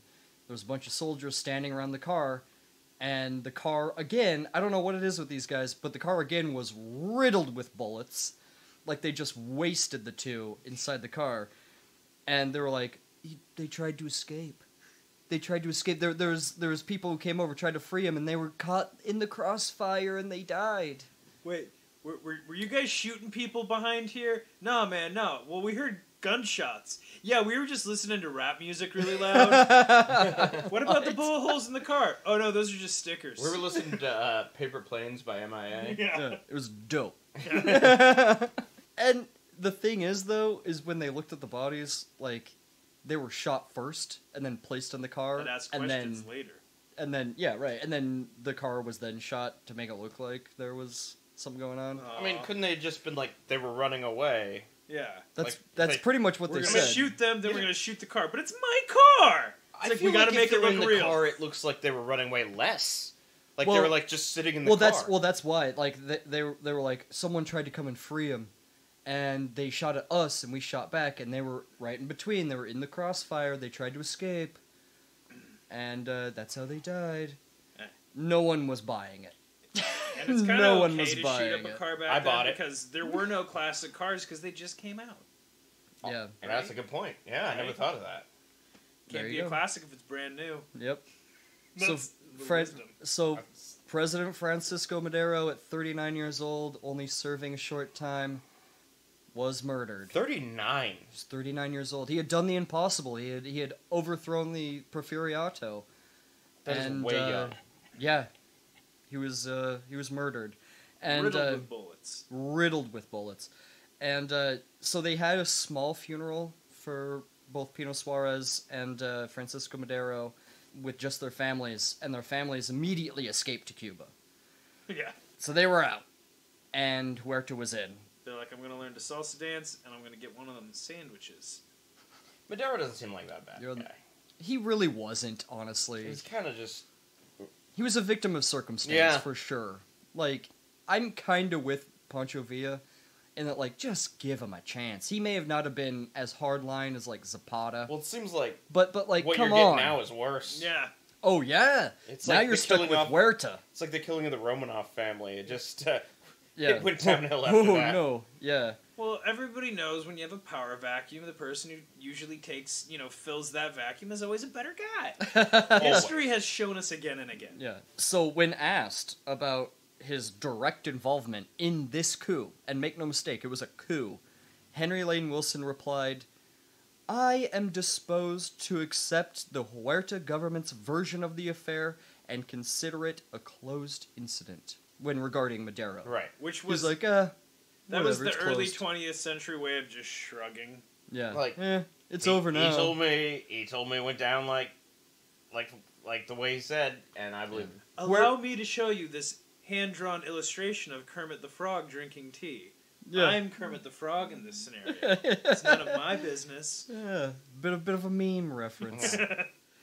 there was a bunch of soldiers standing around the car, and the car again. I don't know what it is with these guys, but the car again was riddled with bullets, like they just wasted the two inside the car, and they were like, they tried to escape. They tried to escape. There was people who came over, tried to free him, and they were caught in the crossfire, and they died. Wait, were you guys shooting people behind here? No, man, no. Well, we heard gunshots. Yeah, we were just listening to rap music really loud. What about the bullet holes in the car? Oh, no, those are just stickers. We were listening to Paper Planes by MIA. Yeah. It was dope. And the thing is, though, is when they looked at the bodies, like, they were shot first and then placed in the car. And asked questions later. And then, yeah, right. And then the car was then shot to make it look like there was something going on. I mean, couldn't they have just been like, they were running away? Yeah. That's pretty much what they We're said. going to shoot them, then we're going to shoot the car. But it's my car! I like, feel we gotta like make if they it were look in the real. car, it looks like they were running away less. Like, Well- they were, like, just sitting in the car. That's why. Like, they were like, someone tried to come and free him. And they shot at us, and we shot back, and they were right in between. They were in the crossfire. They tried to escape. And that's how they died. No one was buying it. And it's kind No of one okay was to shoot buying up a it. car back I then bought it. because there were no classic cars because they just came out. Yeah. And that's a good point. Yeah, I never Right. thought of that. There Can't you be a go. classic if it's brand new. Yep. That's the Fred, wisdom. so President Francisco Madero, at 39 years old, only serving a short time, was murdered. 39. He was 39 years old. He had done the impossible. He had overthrown the Porfiriato. That is and, way young. Yeah, he was murdered, and Riddled with bullets. riddled with bullets. And so they had a small funeral for both Pino Suarez and Francisco Madero with just their families, and their families immediately escaped to Cuba. Yeah. So they were out, and Huerta was in. They're like, I'm going to learn to salsa dance, and I'm going to get one of them sandwiches. Madero doesn't seem like that bad You're- guy. He really wasn't, honestly. He's kind of just... He was a victim of circumstance, Yeah. for sure. Like, I'm kind of with Pancho Villa in that, like, just give him a chance. He may have not have been as hardline as, like, Zapata. Well, it seems like But like, what come you're getting on. now is worse. Yeah. Oh, yeah. It's Now like you're the stuck killing with off- Huerta. It's like the killing of the Romanov family. It just Yeah. it went downhill after Oh, that. no. Yeah. Well, everybody knows when you have a power vacuum, the person who usually takes, fills that vacuum is always a better guy. History has shown us again and again. Yeah. So when asked about his direct involvement in this coup, and make no mistake, it was a coup, Henry Lane Wilson replied, I am disposed to accept the Huerta government's version of the affair and consider it a closed incident when regarding Madero. Right. Which He's was like, that was whatever, the it's early closed. 20th century way of just shrugging. Yeah. Like, It's over now. He told me it went down like the way he said, and I believe him. Allow me to show you this hand-drawn illustration of Kermit the Frog drinking tea. Yeah. I'm Kermit the Frog in this scenario. It's none of my business. Yeah. Bit of a meme reference.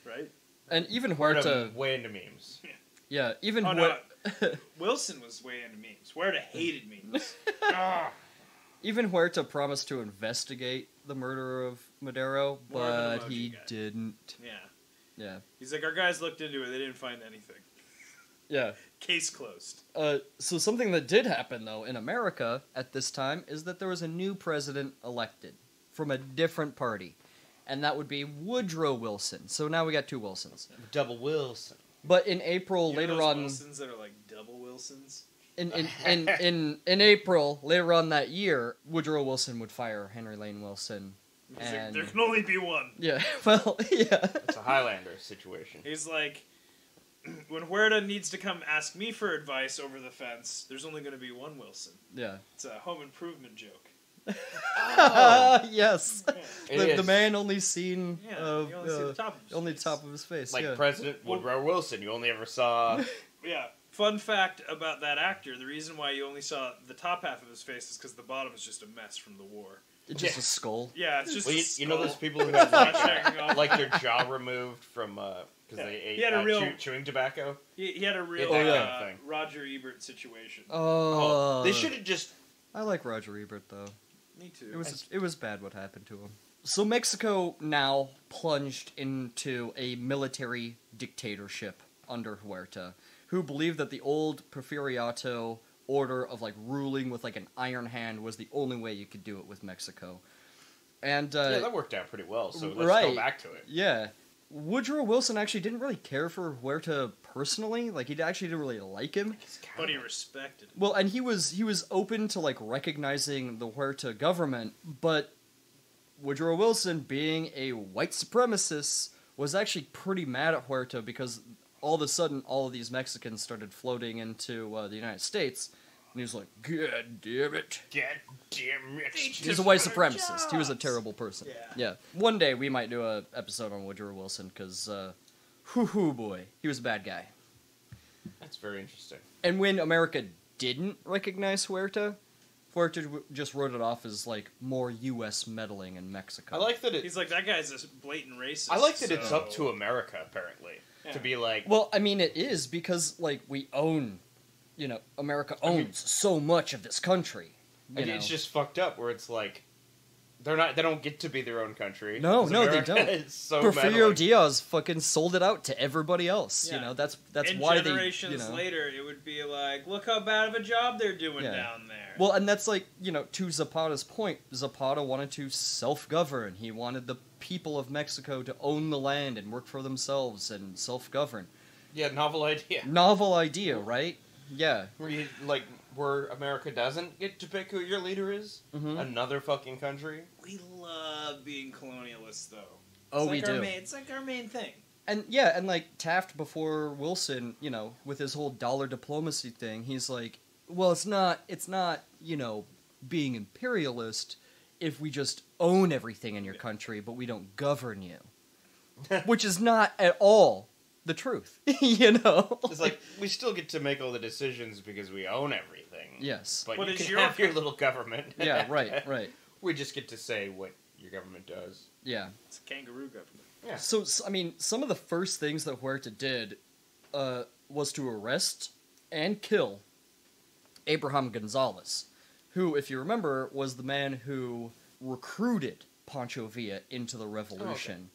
Right? And even We're Huerta, way into memes. yeah, even Oh, Huerta, no. Wilson was way into memes. Huerta hated memes. even Huerta promised to investigate the murder of Madero, More of an but emoji he guy. didn't. Yeah. Yeah. He's like, our guys looked into it. They didn't find anything. Yeah. Case closed. So something that did happen, though, in America at this time is that there was a new president elected from a different party, and that would be Woodrow Wilson. So now we got two Wilsons. Double Wilson. But in April, You know later those on, Wilsons that are like double Wilsons? in April, later on that year, Woodrow Wilson would fire Henry Lane Wilson. He's like, And there can only be one. yeah, well, yeah. It's a Highlander situation. He's like, when Huerta needs to come ask me for advice over the fence, there's only going to be one Wilson. Yeah. It's a home improvement joke. Oh, Yes. it The is. man only seen Yeah, of you only see the top of his only face. top of his face. Like yeah. President Woodrow Wilson, you only ever saw. Yeah. Fun fact about that actor: the reason why you only saw the top half of his face is because the bottom is just a mess from the war. It's just Yeah. a skull. Yeah, it's just. Well, a you know those skull. people who have Hanging off. like their jaw removed from because Yeah. they ate He had a real- chewing tobacco. He had a real that kind of thing. Roger Ebert situation. Oh, They should have just. I like Roger Ebert though. Me too. It was bad what happened to him. So Mexico now plunged into a military dictatorship under Huerta, who believed that the old Porfiriato order of like ruling with like an iron hand was the only way you could do it with Mexico. And Yeah, that worked out pretty well. So let's right. go back to it. yeah, Woodrow Wilson actually didn't really care for Huerta personally. Like he actually didn't really like him. But he respected him. Well, and he was open to like recognizing the Huerta government, but Woodrow Wilson, being a white supremacist, was actually pretty mad at Huerta because all of a sudden all of these Mexicans started floating into the United States, and he was like, "God damn it!" God damn it! He's a white supremacist. He was a terrible person. Yeah. One day we might do a episode on Woodrow Wilson because, hoo boy, he was a bad guy. That's very interesting. And when America didn't recognize Huerta just wrote it off as like more U.S. meddling in Mexico. I like that He's like, that guy's a blatant racist. I like that it's so- up to America apparently Yeah. to be like. Well, I mean, it is because like we own, America owns so much of this country. You know? It's just fucked up where it's like they don't get to be their own country. No, 'cause no, they America don't. is so Porfirio meddling. Diaz fucking sold it out to everybody else. Yeah. You know, that's and why they. generations later, it would be like, look how bad of a job they're doing Yeah. down there. Well, and that's like, to Zapata's point, Zapata wanted to self-govern. He wanted the people of Mexico to own the land and work for themselves and self-govern. Yeah, novel idea. Novel idea, right? Yeah. Where America doesn't get to pick who your leader is? Mhm. Another fucking country? We love being colonialists, though. Oh, It's we like our do. It's like our main thing. And yeah, and like Taft before Wilson, with his whole dollar diplomacy thing, he's like, well, it's not, being imperialist if we just own everything in your country, but we don't govern you. Which is not at all the truth, It's like, we still get to make all the decisions because we own everything. Yes. But What you is can your have your little government. Yeah, right. We just get to say what your government does. Yeah. It's a kangaroo government. Yeah. So, I mean, some of the first things that Huerta did was to arrest and kill Abraham Gonzalez, who, if you remember, was the man who recruited Pancho Villa into the revolution.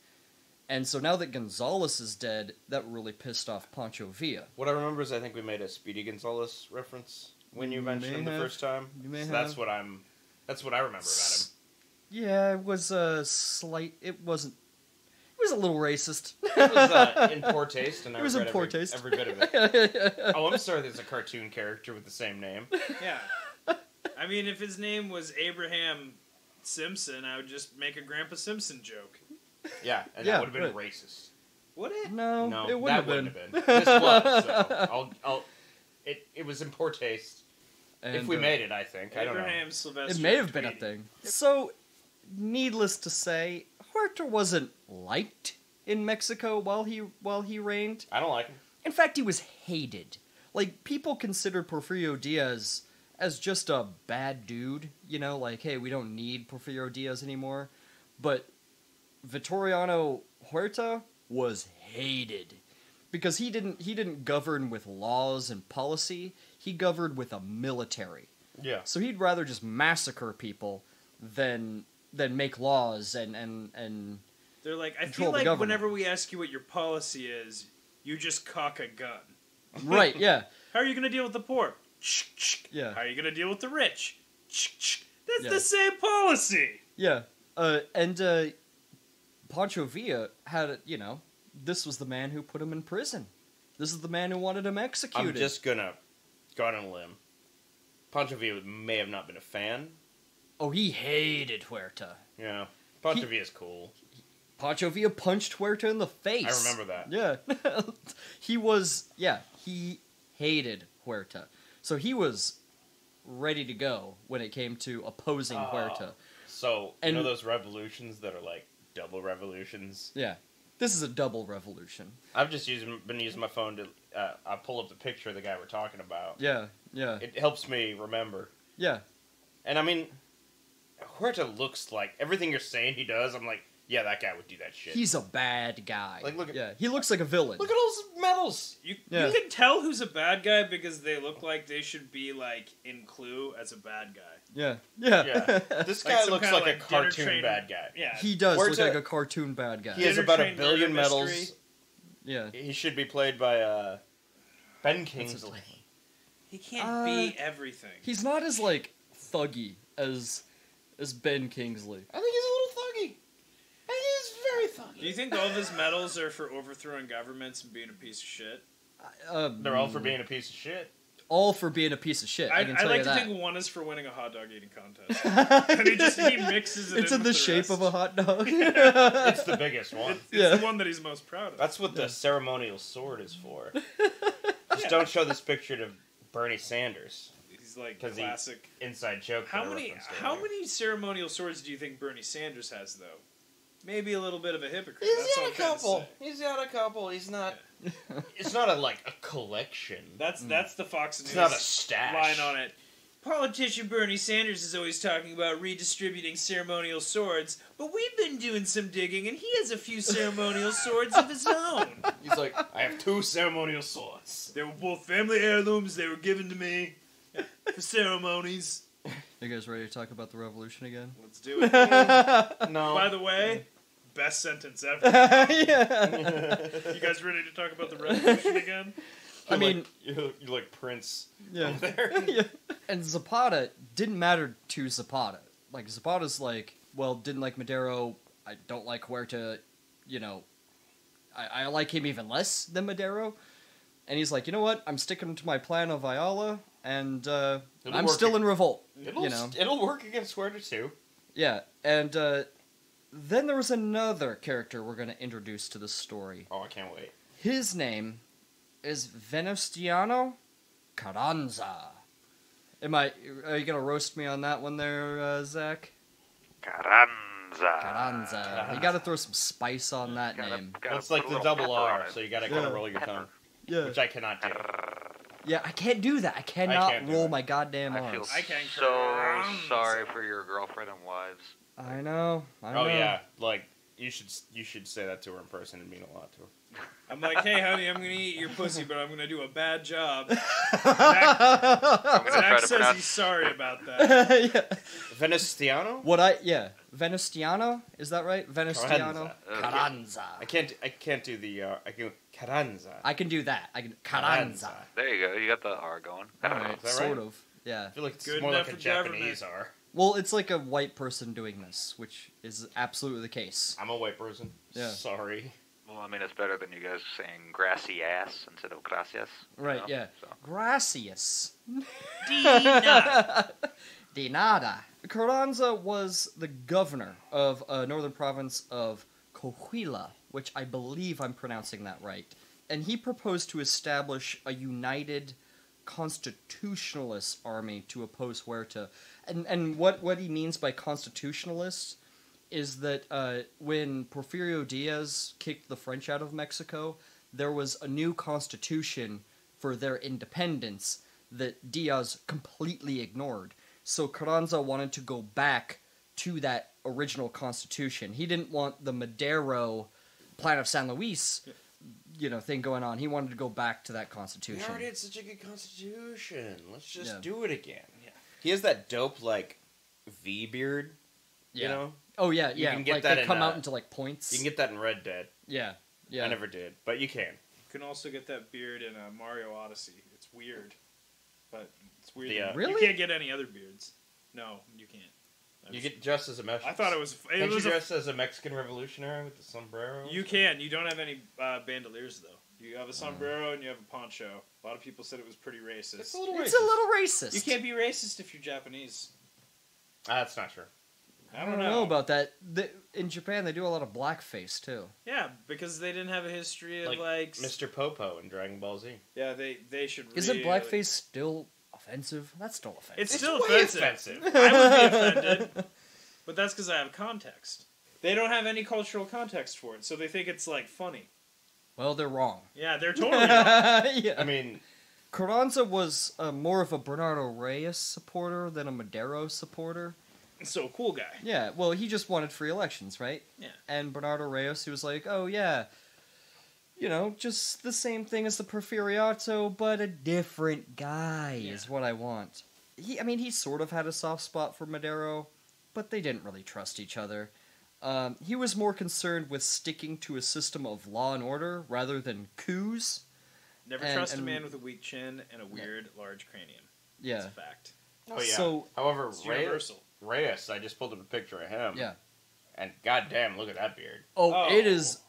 And so now that Gonzalez is dead, that really pissed off Pancho Villa. What I remember is I think we made a Speedy Gonzales reference when you mentioned him the have. first time. You may So have. that's what I remember about him. Yeah, it was a slight... It was a little racist. It was in poor taste, and I It was in regret poor every, taste. every bit of it. Oh, I'm sorry there's a cartoon character with the same name. Yeah. I mean, if his name was Abraham Simpson, I would just make a Grandpa Simpson joke. Yeah, and Yeah, that would have been right. racist. Would it? No, No, it that wouldn't wouldn't have been. have been. This was, so it was in poor taste. And, If we made it, I think. I don't know. Abraham Sylvester. It may have been a Tweedy. thing. So, needless to say, Huerta wasn't liked in Mexico while he reigned. I don't like him. In fact, he was hated. Like, people considered Porfirio Diaz as just a bad dude, like, hey, we don't need Porfirio Diaz anymore. But Victoriano Huerta was hated because he didn't govern with laws and policy. He governed with a military. Yeah. So he'd rather just massacre people than make laws and They're like, I Control feel the like government. whenever we ask you what your policy is, you just cock a gun. right, yeah. How are you going to deal with the poor? Yeah. How are you going to deal with the rich? That's Yeah. the same policy. Yeah. And Pancho Villa had this was the man who put him in prison. This is the man who wanted him executed. I'm just gonna go out on a limb. Pancho Villa may have not been a fan. Oh, he hated Huerta. Yeah. Pancho Villa's cool. Pancho Villa punched Huerta in the face. I remember that. Yeah. he hated Huerta. So he was ready to go when it came to opposing Huerta. So, And- you know those revolutions that are like double revolutions? Yeah. This is a double revolution. I've just been using my phone to I pull up the picture of the guy we're talking about. Yeah, yeah. It helps me remember. Yeah. And I mean, Huerta looks like everything you're saying he does. I'm like, yeah, that guy would do that shit. He's a bad guy. Like, look at- yeah, he looks like a villain. Look at all those medals. You Yeah. can tell who's a bad guy because they look like they should be like in Clue as a bad guy. Yeah, yeah. Yeah, this Like guy some looks kinda, like a like, dinner cartoon train- bad guy. Yeah, He does look Huerta- like a cartoon bad guy. He has Dinner about train 1 billion murder medals. mystery. Yeah. He should be played by Ben Kingsley. He can't be everything. He's not as like thuggy as Ben Kingsley. I think he's a little thuggy. I think he's very thuggy. Do you think all of his medals are for overthrowing governments and being a piece of shit? They're all for being a piece of shit. All for being a piece of shit. I can tell like you to that. think one is for winning a hot dog eating contest. And he mixes it It's in the shape rest. of a hot dog. It's the biggest one. It's Yeah. the one that he's most proud of. That's what the ceremonial sword is for. Just don't show this picture to Bernie Sanders. He's like 'Cause he- classic. Inside joke. How that I many referenced how earlier. many ceremonial swords do you think Bernie Sanders has though? Maybe a little bit of a hypocrite. He's That's all got I'm a trying to couple. say. He's got a couple. He's not. It's not a collection. That's the Fox News It's not a stash. line on it. Politician Bernie Sanders is always talking about redistributing ceremonial swords, but we've been doing some digging, and he has a few ceremonial swords of his own. He's like, I have 2 ceremonial swords. They were both family heirlooms. They were given to me for ceremonies. You guys ready to talk about the revolution again? Let's do it. No. By the way, best sentence ever. Yeah. You guys ready to talk about the revolution again? I mean, you're like Prince. yeah. Over there. Yeah. And Zapata didn't matter to Zapata. Like, Zapata's like, well, didn't like Madero. I don't like Huerta. You know, I like him even less than Madero. And he's like, you know what? I'm sticking to my plan of Ayala, and I'm work still in revolt. It'll, You know? it'll work against Huerta too. Yeah, and then there was another character we're going to introduce to the story. Oh, I can't wait. His name is Venustiano Carranza. Are you going to roast me on that one there, Zach? Carranza. Carranza. You got to throw some spice on that name. That's like the double R, so you gotta kind Yeah. of roll your tongue, Yeah. which I cannot do. Yeah, I can't do that. I cannot can't do roll it. my goddamn I feel R's. I can't so Carranza. sorry for your girlfriend and wives. I know. I know. Oh yeah, like you should say that to her in person and mean a lot to her. I'm like, hey, honey, I'm going to eat your pussy, but I'm going to do a bad job. Zach, I'm gonna try Zach to says pronounce. he's sorry about that. Yeah. Venustiano? Venustiano, is that right? Venustiano Carranza. Carranza. I can't do the I can Carranza. I can do that. I can Carranza. There you go. You got the R going. Alright, Is that right? sort of. Yeah. I feel like it's Good more enough like a for government. Japanese R. Well, it's like a white person doing this, which is absolutely the case. I'm a white person. Yeah. Sorry. Well, I mean, it's better than you guys saying grassy ass instead of gracias. you Right, know? yeah. So. Gracias. Dina. De nada. Carranza was the governor of a northern province of Coahuila, which I believe I'm pronouncing that right. And he proposed to establish a united constitutionalist army to oppose Huerta. And what he means by constitutionalists is that when Porfirio Diaz kicked the French out of Mexico, there was a new constitution for their independence that Diaz completely ignored. So Carranza wanted to go back to that original constitution. He didn't want the Madero Plan of San Luis, thing going on. He wanted to go back to that We constitution. already had such a good constitution. Let's just Yeah. do it again. Yeah. He has that dope like V beard. You Yeah. know, Oh yeah, You yeah. can get like that they in, come out into like points. you can get that in Red Dead. Yeah, yeah. I never did, but you can. You can also get that beard in Mario Odyssey. It's weird, but it's weird. Yeah. Really? You can't get any other beards. No, you can't. You get dressed as a Mexican. I thought it was. It Can't was you a, dress as a Mexican revolutionary with the sombrero? you can. You don't have any bandoliers though. You have a sombrero and you have a poncho. A lot of people said it was pretty racist. It's a little racist. It's a little racist. You can't be racist if you're Japanese. That's not true. I I don't don't know about that. In Japan, they do a lot of blackface too. Yeah, because they didn't have a history of Like like. Mr. Popo in Dragon Ball Z. Yeah, they should. Isn't really- blackface still a offensive? That's still offensive. It's still way offensive. offensive. I would be offended, but that's because I have context. They don't have any cultural context for it, so they think it's like funny. Well, they're wrong. Yeah, they're totally wrong. Yeah. I mean, Carranza was more of a Bernardo Reyes supporter than a Madero supporter. So cool guy. Yeah, well, he just wanted free elections, right? Yeah. And Bernardo Reyes, he was like, oh, yeah, you know, just the same thing as the Porfiriato, but a different guy is what I want. He sort of had a soft spot for Madero, but they didn't really trust each other. He was more concerned with sticking to a system of law and order rather than coups. Never trust a man with a weak chin and a weird, large cranium. Yeah. That's a fact. oh yeah. So- However, It's universal. Reyes, I just pulled up a picture of him. Yeah. And goddamn, look at that beard. Oh, Oh. it is.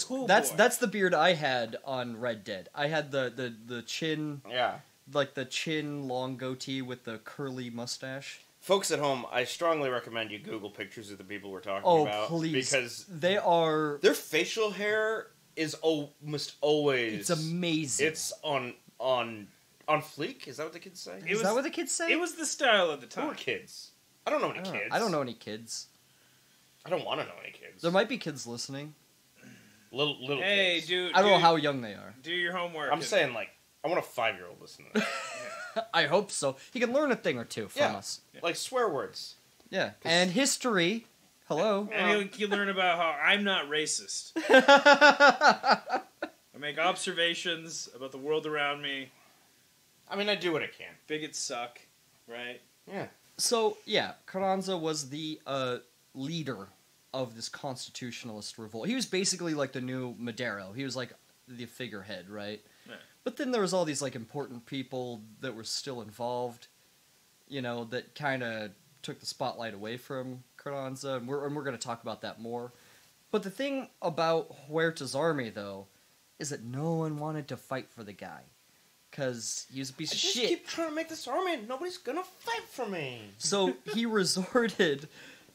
Cool That's boy. that's the beard I had on Red Dead. I had the chin, Yeah. like the chin long goatee with the curly mustache. Folks at home, I strongly recommend you Google pictures of the people we're talking Oh, about. please. Because They are. their facial hair is almost always... It's amazing. It's on fleek? Is that what the kids say? Is that what the kids say? It was the style of the Who are time. kids? I don't know any kids. I don't know any kids. I don't want to know any kids. There might be kids listening. Little Hey, kids. dude. I don't know how young they are. Do your homework. I'm saying, like, I want a 5-year-old listening to this. I hope so. He can learn a thing or two from Yeah. us. Like, swear words. Yeah. And history. Hello. And he'll learn about how I'm not racist. I make observations about the world around me. I mean, I do what I can. Bigots suck, right? Yeah. So, yeah, Carranza was the leader of this constitutionalist revolt. He was basically like the new Madero. He was like the figurehead, right? Yeah. But then there was all these like important people that were still involved, you know, that kind of took the spotlight away from Carranza, and we're going to talk about that more. But the thing about Huerta's army, though, is that no one wanted to fight for the guy. Because he was a piece I of just shit. keep trying to make this army and nobody's gonna fight for me. So he resorted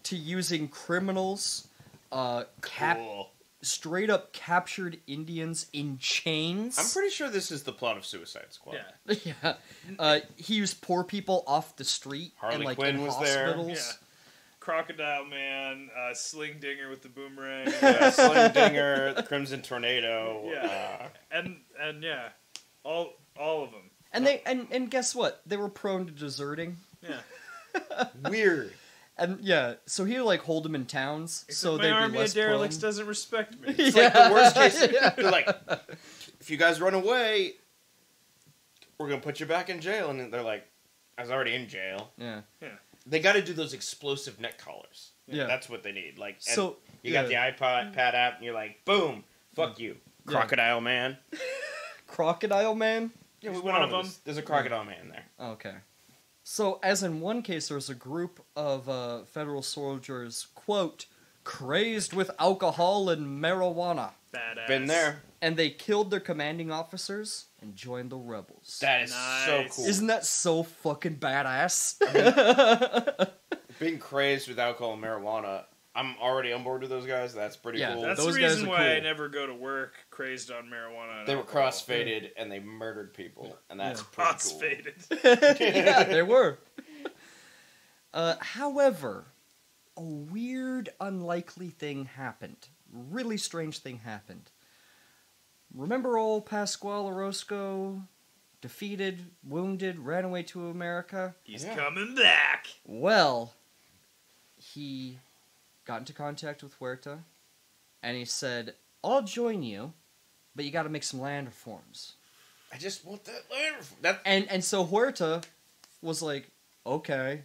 to using criminals, Cool. straight up captured Indians in chains. I'm pretty sure this is the plot of Suicide Squad. Yeah. Yeah. He used poor people off the street Harley and like Quinn in was there. hospitals. Yeah. Crocodile Man, Sling Dinger with the boomerang. Yeah, Slim Dinger, the Crimson Tornado. Yeah. And yeah, all of them. And they and guess what? They were prone to deserting. Yeah. Weird. And yeah, so he would like hold them in towns, so my they'd army be of less derelicts prone. doesn't respect me. It's like the worst case. They're like, if you guys run away, we're gonna put you back in jail. And they're like, I was already in jail. Yeah. They got to do those explosive neck collars. Yeah. That's what they need. Like, and So you got the iPad app, and you're like, boom, fuck you, Yeah. Crocodile Man. Crocodile Man. Yeah, He's we went one of over them. this. There's a Crocodile Man there. Okay. So, as in one case, there was a group of federal soldiers, quote, crazed with alcohol and marijuana. Badass. Been there. And they killed their commanding officers and joined the rebels. That is so Nice. cool. Isn't that so fucking badass? Being crazed with alcohol and marijuana, I'm already on board with those guys. That's pretty Yeah, cool. That's Those the guys reason are why I cool. never go to work crazed on marijuana. And They were alcohol. crossfaded and they murdered people, and that's Yeah. pretty cool. Crossfaded. Yeah, they were. However, a weird, unlikely thing happened. Really strange thing happened. Remember old Pascual Orozco? Defeated, wounded, ran away to America? He's Yeah. coming back. Well, he got into contact with Huerta, and he said, I'll join you, but you gotta make some land reforms. I just want that land. That, And so Huerta was like, okay.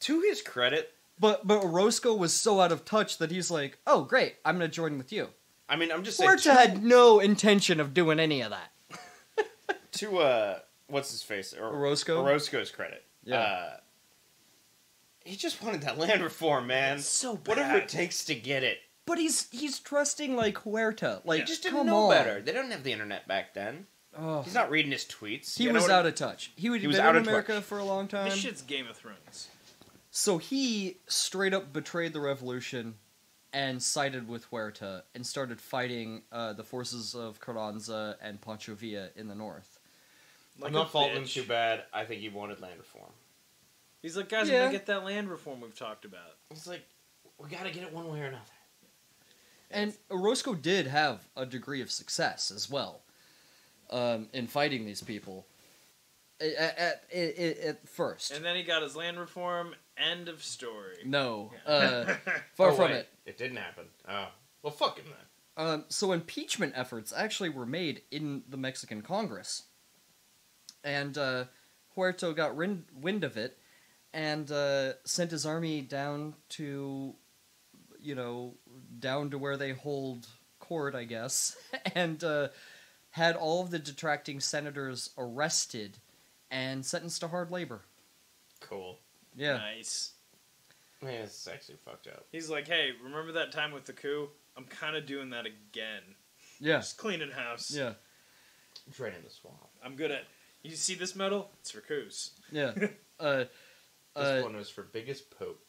to his credit, But Orozco was so out of touch that he's like, oh, great, I'm gonna join with you. I mean, I'm just saying. Huerta had no intention of doing any of that. To what's his face? Orozco? Orozco's credit. Yeah. He just wanted that land reform, man. So Whatever bad. it takes to get it. But he's trusting, like, Huerta. Like, He just didn't come know on. better. They didn't have the internet back then. Oh. He's not reading his tweets. He You know was what- out of touch. He He been was in out of America touch. for a long time. This shit's Game of Thrones. So he straight up betrayed the revolution and sided with Huerta and started fighting the forces of Carranza and Pancho Villa in the north. Like I'm not a faulting him bitch. too bad. I think he wanted land reform. He's like, guys, I'm Yeah. gonna get that land reform we've talked about. He's like, we gotta get it one way or another. And Orozco did have a degree of success as well in fighting these people at first. And then he got his land reform. End of story. No, Yeah. far Oh, from wait, it. It didn't happen. Oh. Well, fuck him then. So impeachment efforts actually were made in the Mexican Congress. And Huerta got wind of it and sent his army down to, down to where they hold court, I guess, and had all of the detracting senators arrested and sentenced to hard labor. Cool. Yeah. Nice. Man, it's actually fucked up. He's like, hey, remember that time with the coup? I'm kind of doing that again. Yeah. Just cleaning house. Yeah. Draining the swamp. I'm good at... You see this medal? It's for coups. Yeah. This one was for biggest pope.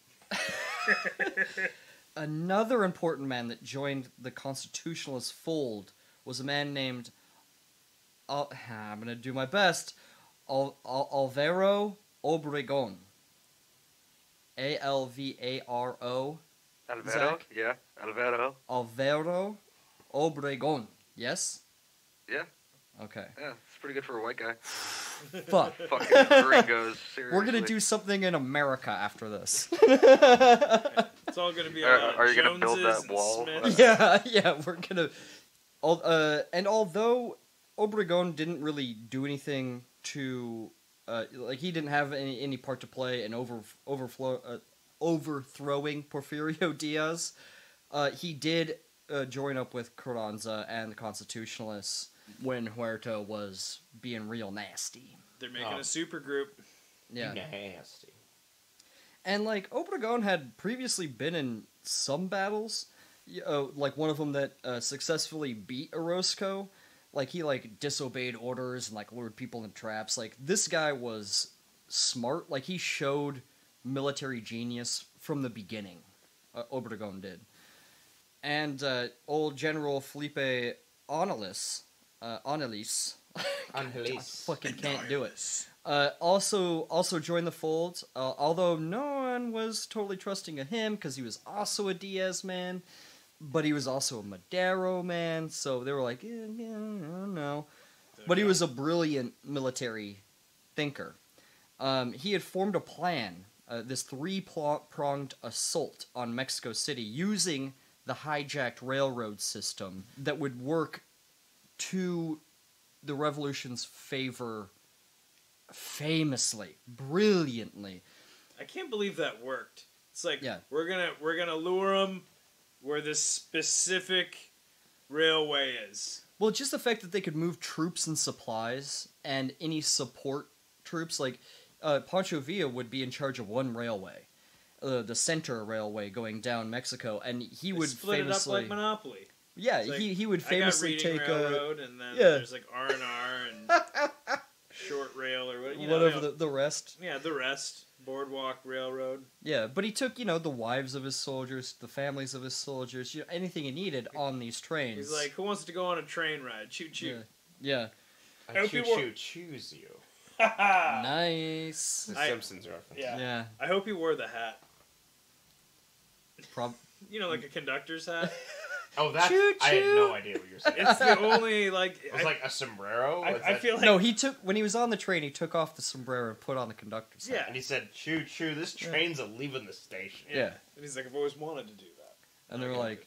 Another important man that joined the Constitutionalist fold was a man named... I'm going to do my best. Alvaro Obregón. Alvaro. Alvaro? Zach? Yeah, Alvaro. Alvaro Obregón. Yes? Yeah, Okay. yeah, it's pretty good for a white guy. Fuck. Fucking gringos, seriously. We're gonna do something in America after this. It's all going to be Are you gonna build Joneses that wall? and Smiths. yeah, we're gonna... and although Obregón didn't really do anything to... he didn't have any part to play in overthrowing Porfirio Diaz, he did join up with Carranza and the Constitutionalists when Huerta was being real nasty. They're making Oh. a super group. Yeah. Nasty. And, Obregón had previously been in some battles, like one of them that successfully beat Orozco. He, disobeyed orders and, lured people in traps. This guy was smart. He showed military genius from the beginning. Obregón did. And old General Felipe Anelis, fucking can't do it. Also joined the fold, although no one was totally trusting of him because he was also a Diaz man, but he was also a Madero man, so they were like, I don't know. But he was a brilliant military thinker. He had formed a plan, this three-pronged assault on Mexico City using the hijacked railroad system that would work to the revolution's favor famously, brilliantly. I can't believe that worked. It's like, Yeah. we're gonna lure them where this specific railway is. Well, just the fact that they could move troops and supplies and any support troops, Pancho Villa would be in charge of one railway, the center railway going down Mexico, and he would split famously... it up like Monopoly. Yeah, It's like, he would I got famously Reading take Railroad, and then yeah. there's R&R and Short Rail or what, whatever the rest. Yeah, the rest. Boardwalk Railroad. Yeah, but he took, the wives of his soldiers, the families of his soldiers, anything he needed on these trains. He's like, who wants to go on a train ride? Choo choo. Yeah. I hope you choose you. Nice. The Simpsons reference. Yeah. Yeah. I hope he wore the hat. Like a conductor's hat. Oh, that's... Choo-choo. I had no idea what you were saying. It's the only, It was like a sombrero? I feel like... No, when he was on the train, he took off the sombrero and put on the conductor's hat. Yeah. And he said, choo choo, this train's leaving the station. Yeah. And he's like, I've always wanted to do that. And they were like,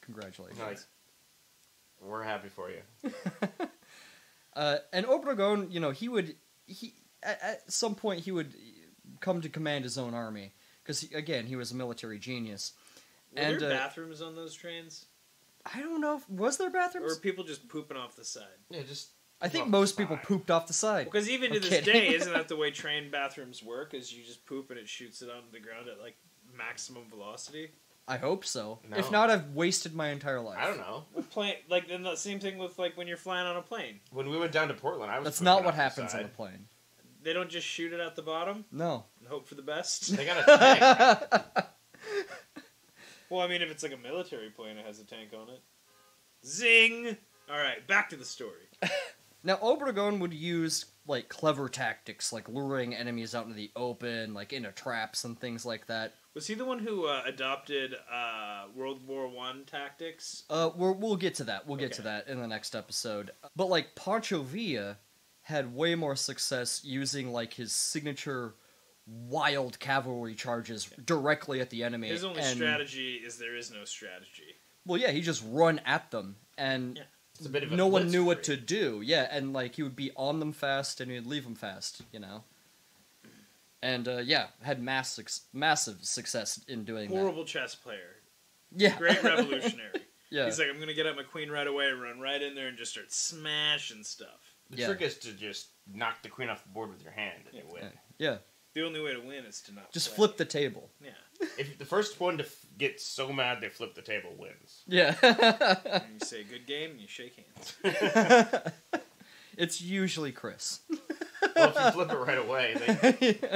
congratulations. Like, we're happy for you. And Obregón, at some point he would come to command his own army. Because, again, he was a military genius. Were there bathrooms on those trains? I don't know. Was there Or bathrooms? were people just pooping off the side? Yeah, just... I think off most the people side. pooped off the side. Because even to I'm this kidding. day, isn't that the way train bathrooms work? Is you just poop and it shoots it onto the ground at maximum velocity? I hope so. No. If not, I've wasted my entire life. I don't know. Plane, then the same thing with when you're flying on a plane. When we went down to Portland, I was... That's pooping not what off the happens on side. the plane. They don't just shoot it at the bottom No. and hope for the best. They got a tank. Well, I mean, if it's like a military plane, it has a tank on it. Zing! All right, back to the story. Now, Obregon would use, like, clever tactics, like luring enemies out into the open, like, into traps and things like that. Was he the one who adopted World War I tactics? We'll get to that. We'll get to that in the next episode. But, like, Pancho Villa had way more success using, like, his signature wild cavalry charges directly at the enemy. His only strategy is there is no strategy. Well, yeah, he just run at them, and It's a bit of a no one knew blitzkrieg. what to do. Yeah, and, like, he would be on them fast, and he'd leave them fast, you know? And, had massive success in doing Horrible chess player. that. Yeah. Great revolutionary. Yeah. He's like, I'm going to get up my queen right away, run right in there, and just start smashing stuff. The trick is to just knock the queen off the board with your hand and you win. Yeah. The only way to win is to not Just play. flip the table. Yeah. If the first one to get so mad they flip the table wins. Yeah. And you say, good game, and you shake hands. It's usually Chris. Well, if you flip it right away,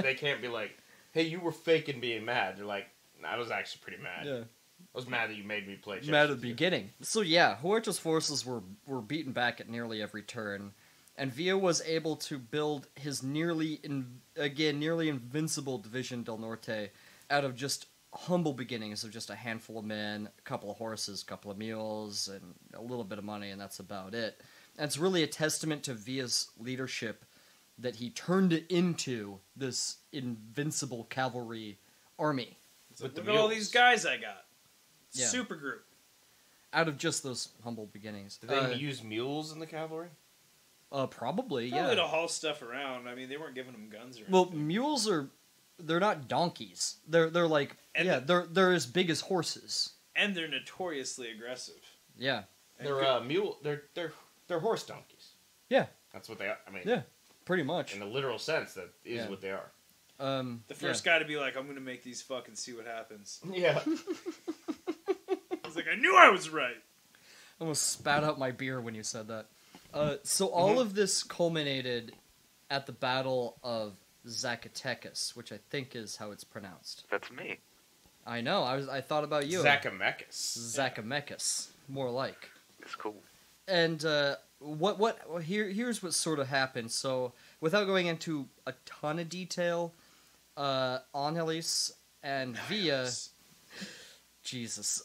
they can't be like, hey, you were faking being mad. They're like, nah, I was actually pretty mad. Yeah. I was mad that you made me play chess. Mad at with the you." beginning. So yeah, Huerta's forces were beaten back at nearly every turn, and Villa was able to build his nearly invincible Division del Norte out of just humble beginnings of just a handful of men, a couple of horses, a couple of mules, and a little bit of money, and that's about it. And it's really a testament to Villa's leadership that he turned it into this invincible cavalry army With the Look at all mules. these guys I got. Yeah. Super group. out of just those humble beginnings. Did they use mules in the cavalry? Probably, Probably yeah. to haul stuff around. I mean, they weren't giving them guns or Well, anything. mules they're not donkeys. They're like And they're as big as horses. And they're notoriously aggressive. Yeah. And They're horse donkeys. Yeah. That's what they are. I mean, Yeah. Pretty much. in the literal sense, that is Yeah. what they are. The first guy to be like, I'm going to make these fucking see what happens. Yeah. He's like, I knew I was right. I almost spat out my beer when you said that. So all of this culminated at the Battle of Zacatecas, which I think is how it's pronounced. That's me. I know. I thought about you. Zacamecus. Zacamecas, more like. It's cool. And here's what sort of happened. So without going into a ton of detail, Angelis and Villa, Jesus,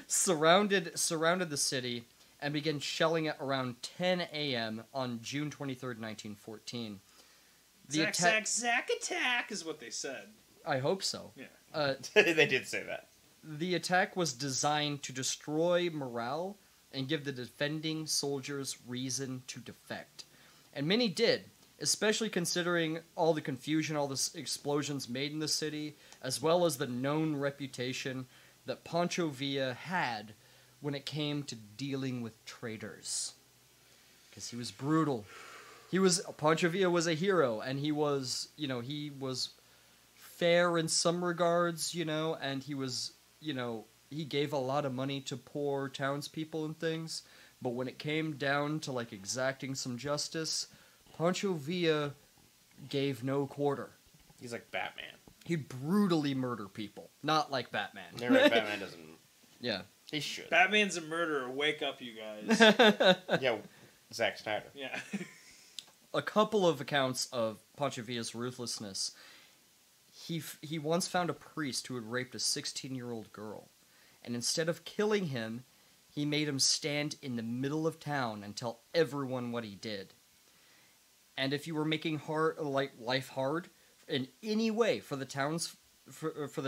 surrounded the city and began shelling it around 10 a.m. on June 23rd, 1914. Zack attack is what they said. I hope so. Yeah. They did say that. The attack was designed to destroy morale and give the defending soldiers reason to defect. And many did, especially considering all the confusion, all the explosions made in the city, as well as the known reputation that Pancho Villa had when it came to dealing with traitors. Because he was brutal. Pancho Villa was a hero, and he was fair in some regards, and he was, he gave a lot of money to poor townspeople and things, but when it came down to, like, exacting some justice, Pancho Villa gave no quarter. He's like Batman. He'd brutally murder people. Not like Batman. You're right, Batman doesn't. Yeah. He should. Batman's a murderer. Wake up, you guys. Yeah, Zack Snyder. Yeah. A couple of accounts of Pancho Villa's ruthlessness. He once found a priest who had raped a 16-year-old girl, and instead of killing him, he made him stand in the middle of town and tell everyone what he did. And if you were making life hard in any way for the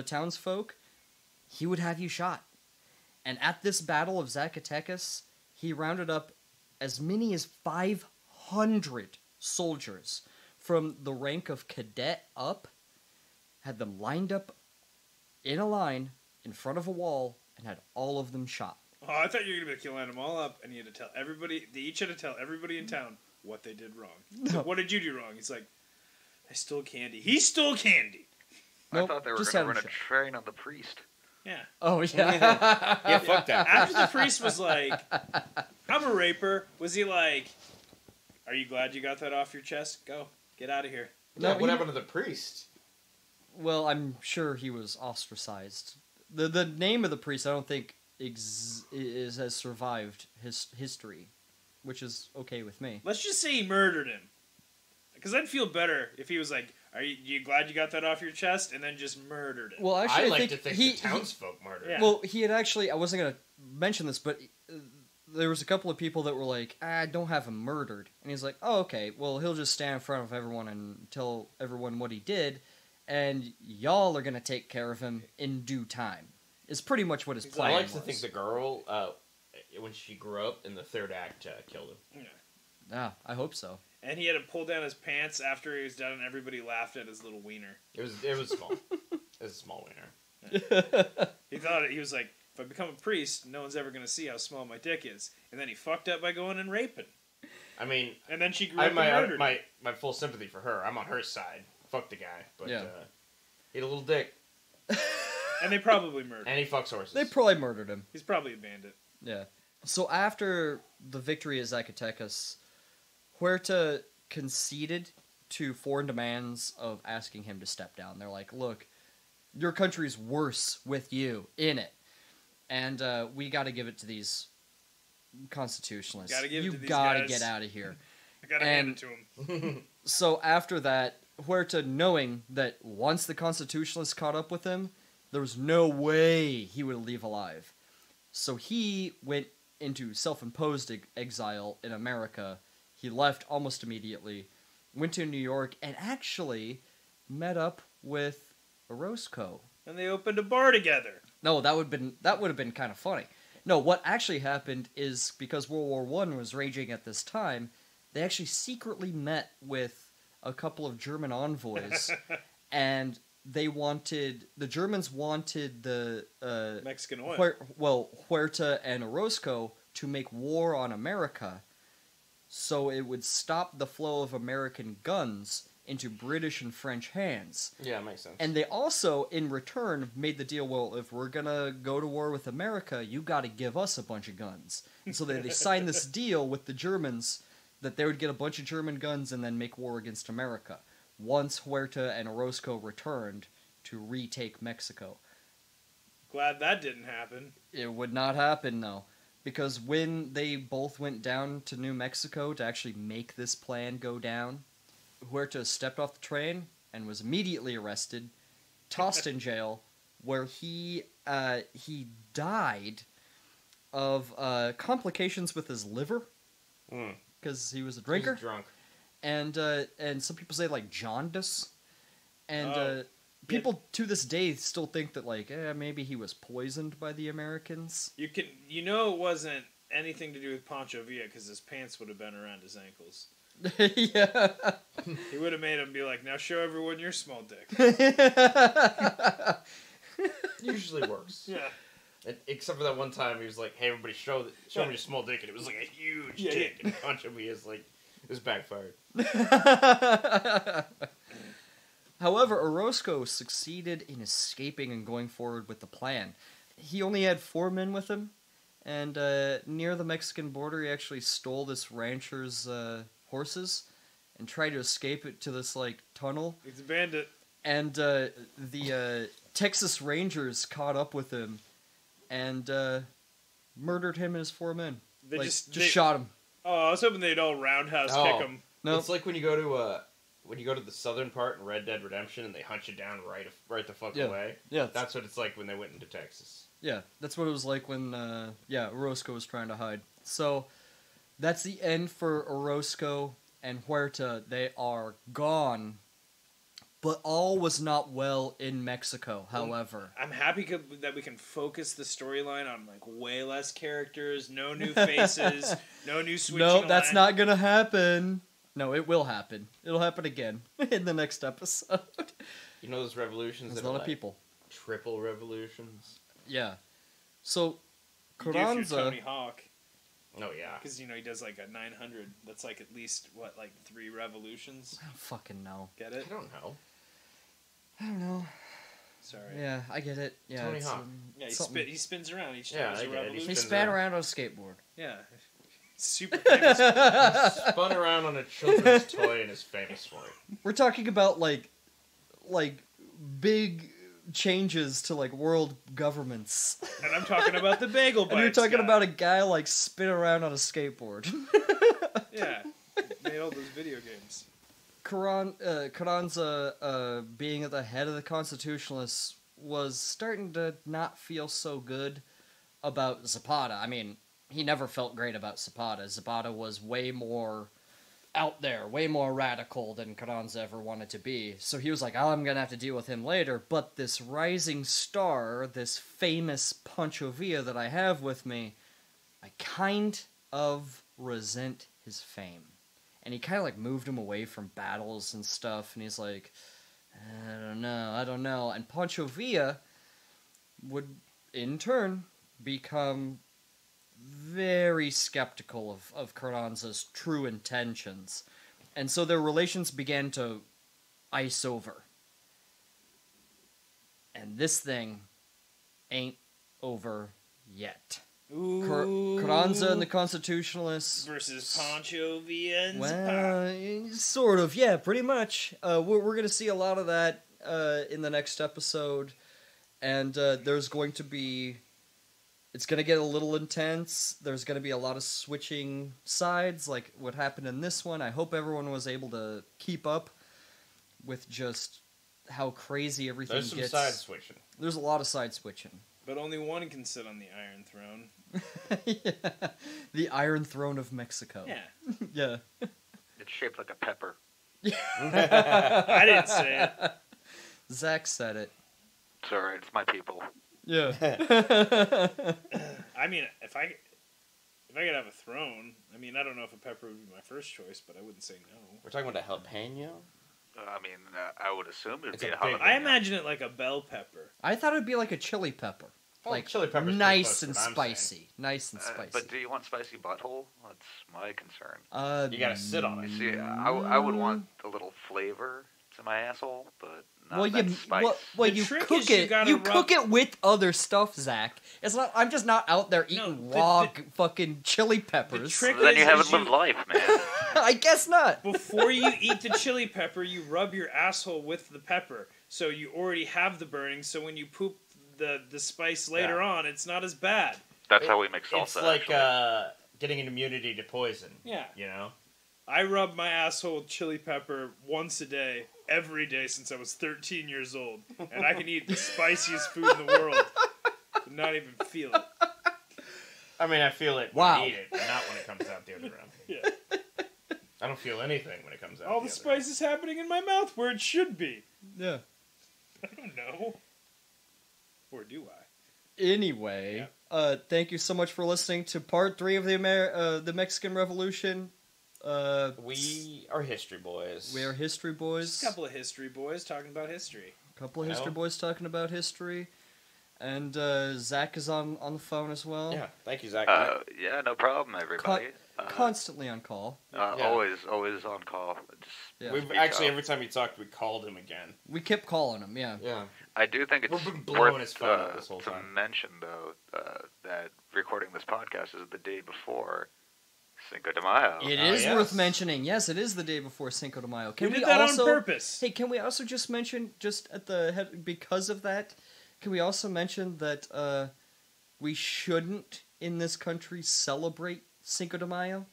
townsfolk, he would have you shot. And at this Battle of Zacatecas, he rounded up as many as 500 soldiers from the rank of cadet up, had them lined up in a line in front of a wall, and had all of them shot. Oh, I thought you were going to be line them all up, and you had to tell everybody, they each had to tell everybody in town what they did wrong. So, what did you do wrong? He's like, I stole candy. He stole candy! Nope, I thought they were just going to had run him a shot. train on the priest. Yeah. Oh, yeah. Yeah, fuck that. After the priest was like, I'm a raper, was he like, are you glad you got that off your chest? Go. Get out of here. Yeah, No, what he- happened to the priest? Well, I'm sure he was ostracized. The name of the priest, I don't think has survived his history. which is okay with me. Let's just say he murdered him. Because I'd feel better if he was like, "Are you glad you got that off your chest?" and then just murdered him. Well, actually, I I like think to think he, the townsfolk murdered Yeah. him. Well, he had actually. I wasn't gonna mention this, but there was a couple of people that were like, "I don't have him murdered," and he's like, "Oh, okay. Well, he'll just stand in front of everyone and tell everyone what he did, and y'all are gonna take care of him in due time." Is pretty much what his plan I like was. to think the girl, when she grew up in the third act, killed him. Yeah, I hope so. And he had to pull down his pants after he was done, and everybody laughed at his little wiener. It was small. It was a small wiener. He thought he was like, if I become a priest, no one's ever going to see how small my dick is. And then he fucked up by going and raping. I mean, And then she grew I up have and murdered him. my full sympathy for her. I'm on her side. Fuck the guy, but Yeah. he had a little dick, And they probably murdered him. and he fucks horses. They probably murdered him. He's probably a bandit. Yeah. So after the victory at Zacatecas, Huerta conceded to foreign demands of asking him to step down. They're like, look, your country's worse with you in it. And we got to give it to these constitutionalists. Gotta give it you to these gotta guys." get out of here. I gotta hand it to him. So after that, Huerta, knowing that once the constitutionalists caught up with him, there was no way he would leave alive. So he went into self-imposed exile in America. He left almost immediately, went to New York, and actually met up with Orozco. And they opened a bar together. No, that would have been kind of funny. No, what actually happened is because World War I was raging at this time, they actually secretly met with a couple of German envoys, and the Germans wanted the Mexican oil. Huerta and Orozco to make war on America, so it would stop the flow of American guns into British and French hands. Yeah, it makes sense. And they also, in return, made the deal, well, if we're gonna go to war with America, you gotta give us a bunch of guns. And so they signed this deal with the Germans that they would get a bunch of German guns and then make war against America, once Huerta and Orozco returned to retake Mexico. Glad that didn't happen. It would not happen, though, because when they both went down to New Mexico to actually make this plan go down, Huerta stepped off the train and was immediately arrested, tossed in jail, where he died of complications with his liver because he was a drinker. He's drunk. And some people say like jaundice, and people to this day still think that like maybe he was poisoned by the Americans. You know it wasn't anything to do with Pancho Villa because his pants would have been around his ankles. Yeah. He would have made him be like, now show everyone your small dick. Usually works. Yeah. Except for that one time he was like, hey, everybody show me your small dick, and it was like a huge dick, and Pancho Villa's like, this backfired. However, Orozco succeeded in escaping and going forward with the plan. He only had 4 men with him, and near the Mexican border, he actually stole this rancher's horses and tried to escape it to this like tunnel. He's a bandit. And the Texas Rangers caught up with him and murdered him and his 4 men. They just shot him. Oh, I was hoping they'd all roundhouse kick him. No, It's like when you go to the southern part in Red Dead Redemption and they hunt you down right the fuck away. Yeah, That's what it's like when they went into Texas. Yeah, that's what it was like when Orozco was trying to hide. So that's the end for Orozco and Huerta. They are gone. But all was not well in Mexico, however. I'm happy that we can focus the storyline on like way less characters, no new faces, no new switching. No, that's not gonna happen. No, it will happen. It'll happen again in the next episode. You know those revolutions There's that a lot are of people. triple revolutions? Yeah. So, You do if you're Carranza... Tony Hawk. Oh, yeah. Because, he does like a 900. That's like at least, 3 revolutions? I don't fucking know. Get it? I don't know. I don't know. Sorry. Yeah, I get it. Yeah, Tony it's, Hawk. Yeah, something. he spins around each Yeah, time as I a get it. He revolution. He spins span around. around on a skateboard. Yeah. Super famous. Spun around on a children's toy and is famous for it. We're talking about like big changes to like world governments. And I'm talking about the bagel bites. And you're talking guy. about a guy like spinning around on a skateboard. Yeah, made all those video games. Carranza, being at the head of the Constitutionalists, was starting to not feel so good about Zapata. I mean, he never felt great about Zapata. Zapata was way more out there, way more radical than Carranza ever wanted to be. So he was like, oh, I'm going to have to deal with him later. But this rising star, this famous Pancho Villa that I have with me, I kind of resent his fame. And he kind of like moved him away from battles and stuff. And he's like, I don't know. And Pancho Villa would, in turn, become very skeptical of Carranza's true intentions. And so their relations began to ice over. And this thing ain't over yet. Ooh. Carranza and the Constitutionalists Versus Pancho Villa and well, sort of, yeah, pretty much. We're going to see a lot of that in the next episode. And there's going to be... It's going to get a little intense. There's going to be a lot of switching sides, like what happened in this one. I hope everyone was able to keep up with just how crazy everything There's gets. some side switching. There's a lot of side switching. But only one can sit on the Iron Throne. Yeah. The Iron Throne of Mexico. Yeah. Yeah. It's shaped like a pepper. I didn't say it. Zach said it. It's alright, it's my people. Yeah. I mean, if I could have a throne, I mean, I don't know if a pepper would be my first choice, but I wouldn't say no. We're talking about a jalapeno? I mean, I would assume it'd It's be a a big- jalapeno. I imagine it like a bell pepper. I thought it'd be like a chili pepper. Oh, Like chili pepper's pretty nice close to and what I'm spicy. Nice and spicy. But do you want spicy butthole? That's my concern. You gotta sit on it. See, I would want a little flavor to my asshole, but not Well, that you spice. well The you trick cook is you it. gotta You rub- cook it with other stuff, Zach. It's not. I'm just not out there eating No, raw fucking chili peppers. trick Then you is haven't you- lived life, man. I guess not. Before you eat the chili pepper, you rub your asshole with the pepper. So you already have the burning, so when you poop the spice later on, it's not as bad. That's how we make salsa. It's like actually. getting an immunity to poison. Yeah. You know? I rub my asshole with chili pepper once a day, every day since I was 13 years old. And I can eat the spiciest food in the world and not even feel it. I mean, I feel it Wow. when I eat it, but not when it comes out the other end. Yeah. I don't feel anything when it comes out All the the other end. spice is happening in my mouth where it should be. Yeah. I don't know. Or do I? Anyway, thank you so much for listening to part 3 of the Mexican Revolution. We are History Boys. We are History Boys. A couple of history boys talking about history. Couple of You History know? Boys talking about history. And Zach is on the phone as well. Yeah, thank you, Zach. Yeah, no problem, everybody. Constantly on call. Yeah. Always on call. Just Yeah. We've speak actually, up. every time he talked, we called him again. We kept calling him, yeah. Yeah. I do think it's We've been blowing worth his phone up this whole to time. mention, though, that recording this podcast is the day before Cinco de Mayo. It Oh, is yes. worth mentioning. Yes, it is the day before Cinco de Mayo. Can we we did that also, on purpose. Hey, can we also just mention, just at the head, because of that, can we also mention that we shouldn't, in this country, celebrate Cinco de Mayo?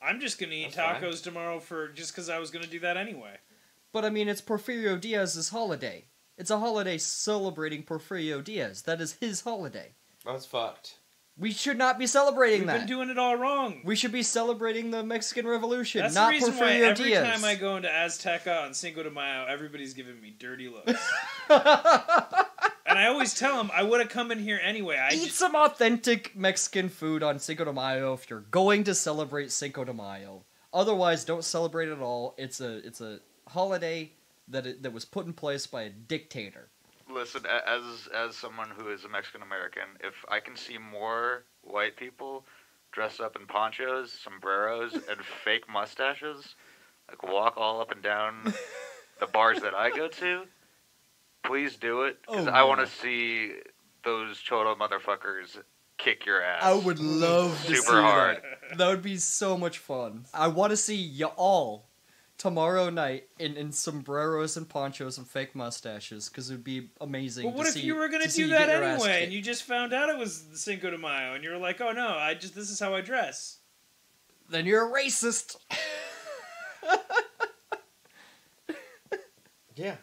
I'm just going to eat That's fine. tacos tomorrow just because I was going to do that anyway. But I mean, it's Porfirio Diaz's holiday. It's a holiday celebrating Porfirio Diaz. That is his holiday. That's fucked. We should not be celebrating We've that. been doing it all wrong. We should be celebrating the Mexican Revolution, That's not the reason Porfirio why every Diaz. time I go into Azteca on Cinco de Mayo, everybody's giving me dirty looks. And I always tell them I would have come in here anyway. Eat some authentic Mexican food on Cinco de Mayo if you're going to celebrate Cinco de Mayo. Otherwise, don't celebrate it at all. It's a holiday that was put in place by a dictator. Listen, as someone who is a Mexican American, if I can see more white people dressed up in ponchos, sombreros, and fake mustaches, like walk all up and down the bars that I go to, please do it, because I want to see those cholo motherfuckers kick your ass. I would love to Super see hard. that. That would be so much fun. I want to see y'all tomorrow night in sombreros and ponchos and fake mustaches, because it would be amazing. But what if you were going to do that anyway, and you just found out it was Cinco de Mayo, and you were like, oh no, this is how I dress? Then you're a racist. Yeah.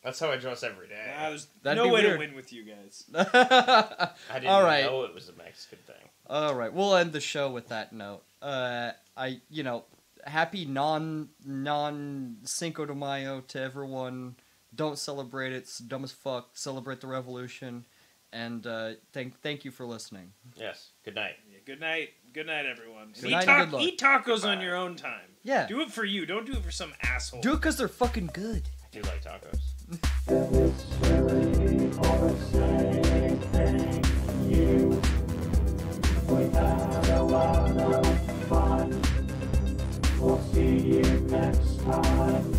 That's how I dress every day. There's That'd no be way weird. to win with you guys. I didn't All right. know it was a Mexican thing. All right, we'll end the show with that note. Happy non Cinco de Mayo to everyone. Don't celebrate it. It's dumb as fuck. Celebrate the revolution. And thank you for listening. Yes. Good night. Yeah, good night. Good night, everyone. Good night and good luck. Eat tacos on your own time. Yeah. Do it for you. Don't do it for some asshole. Do it because they're fucking good. I do like tacos. We'll see you next time.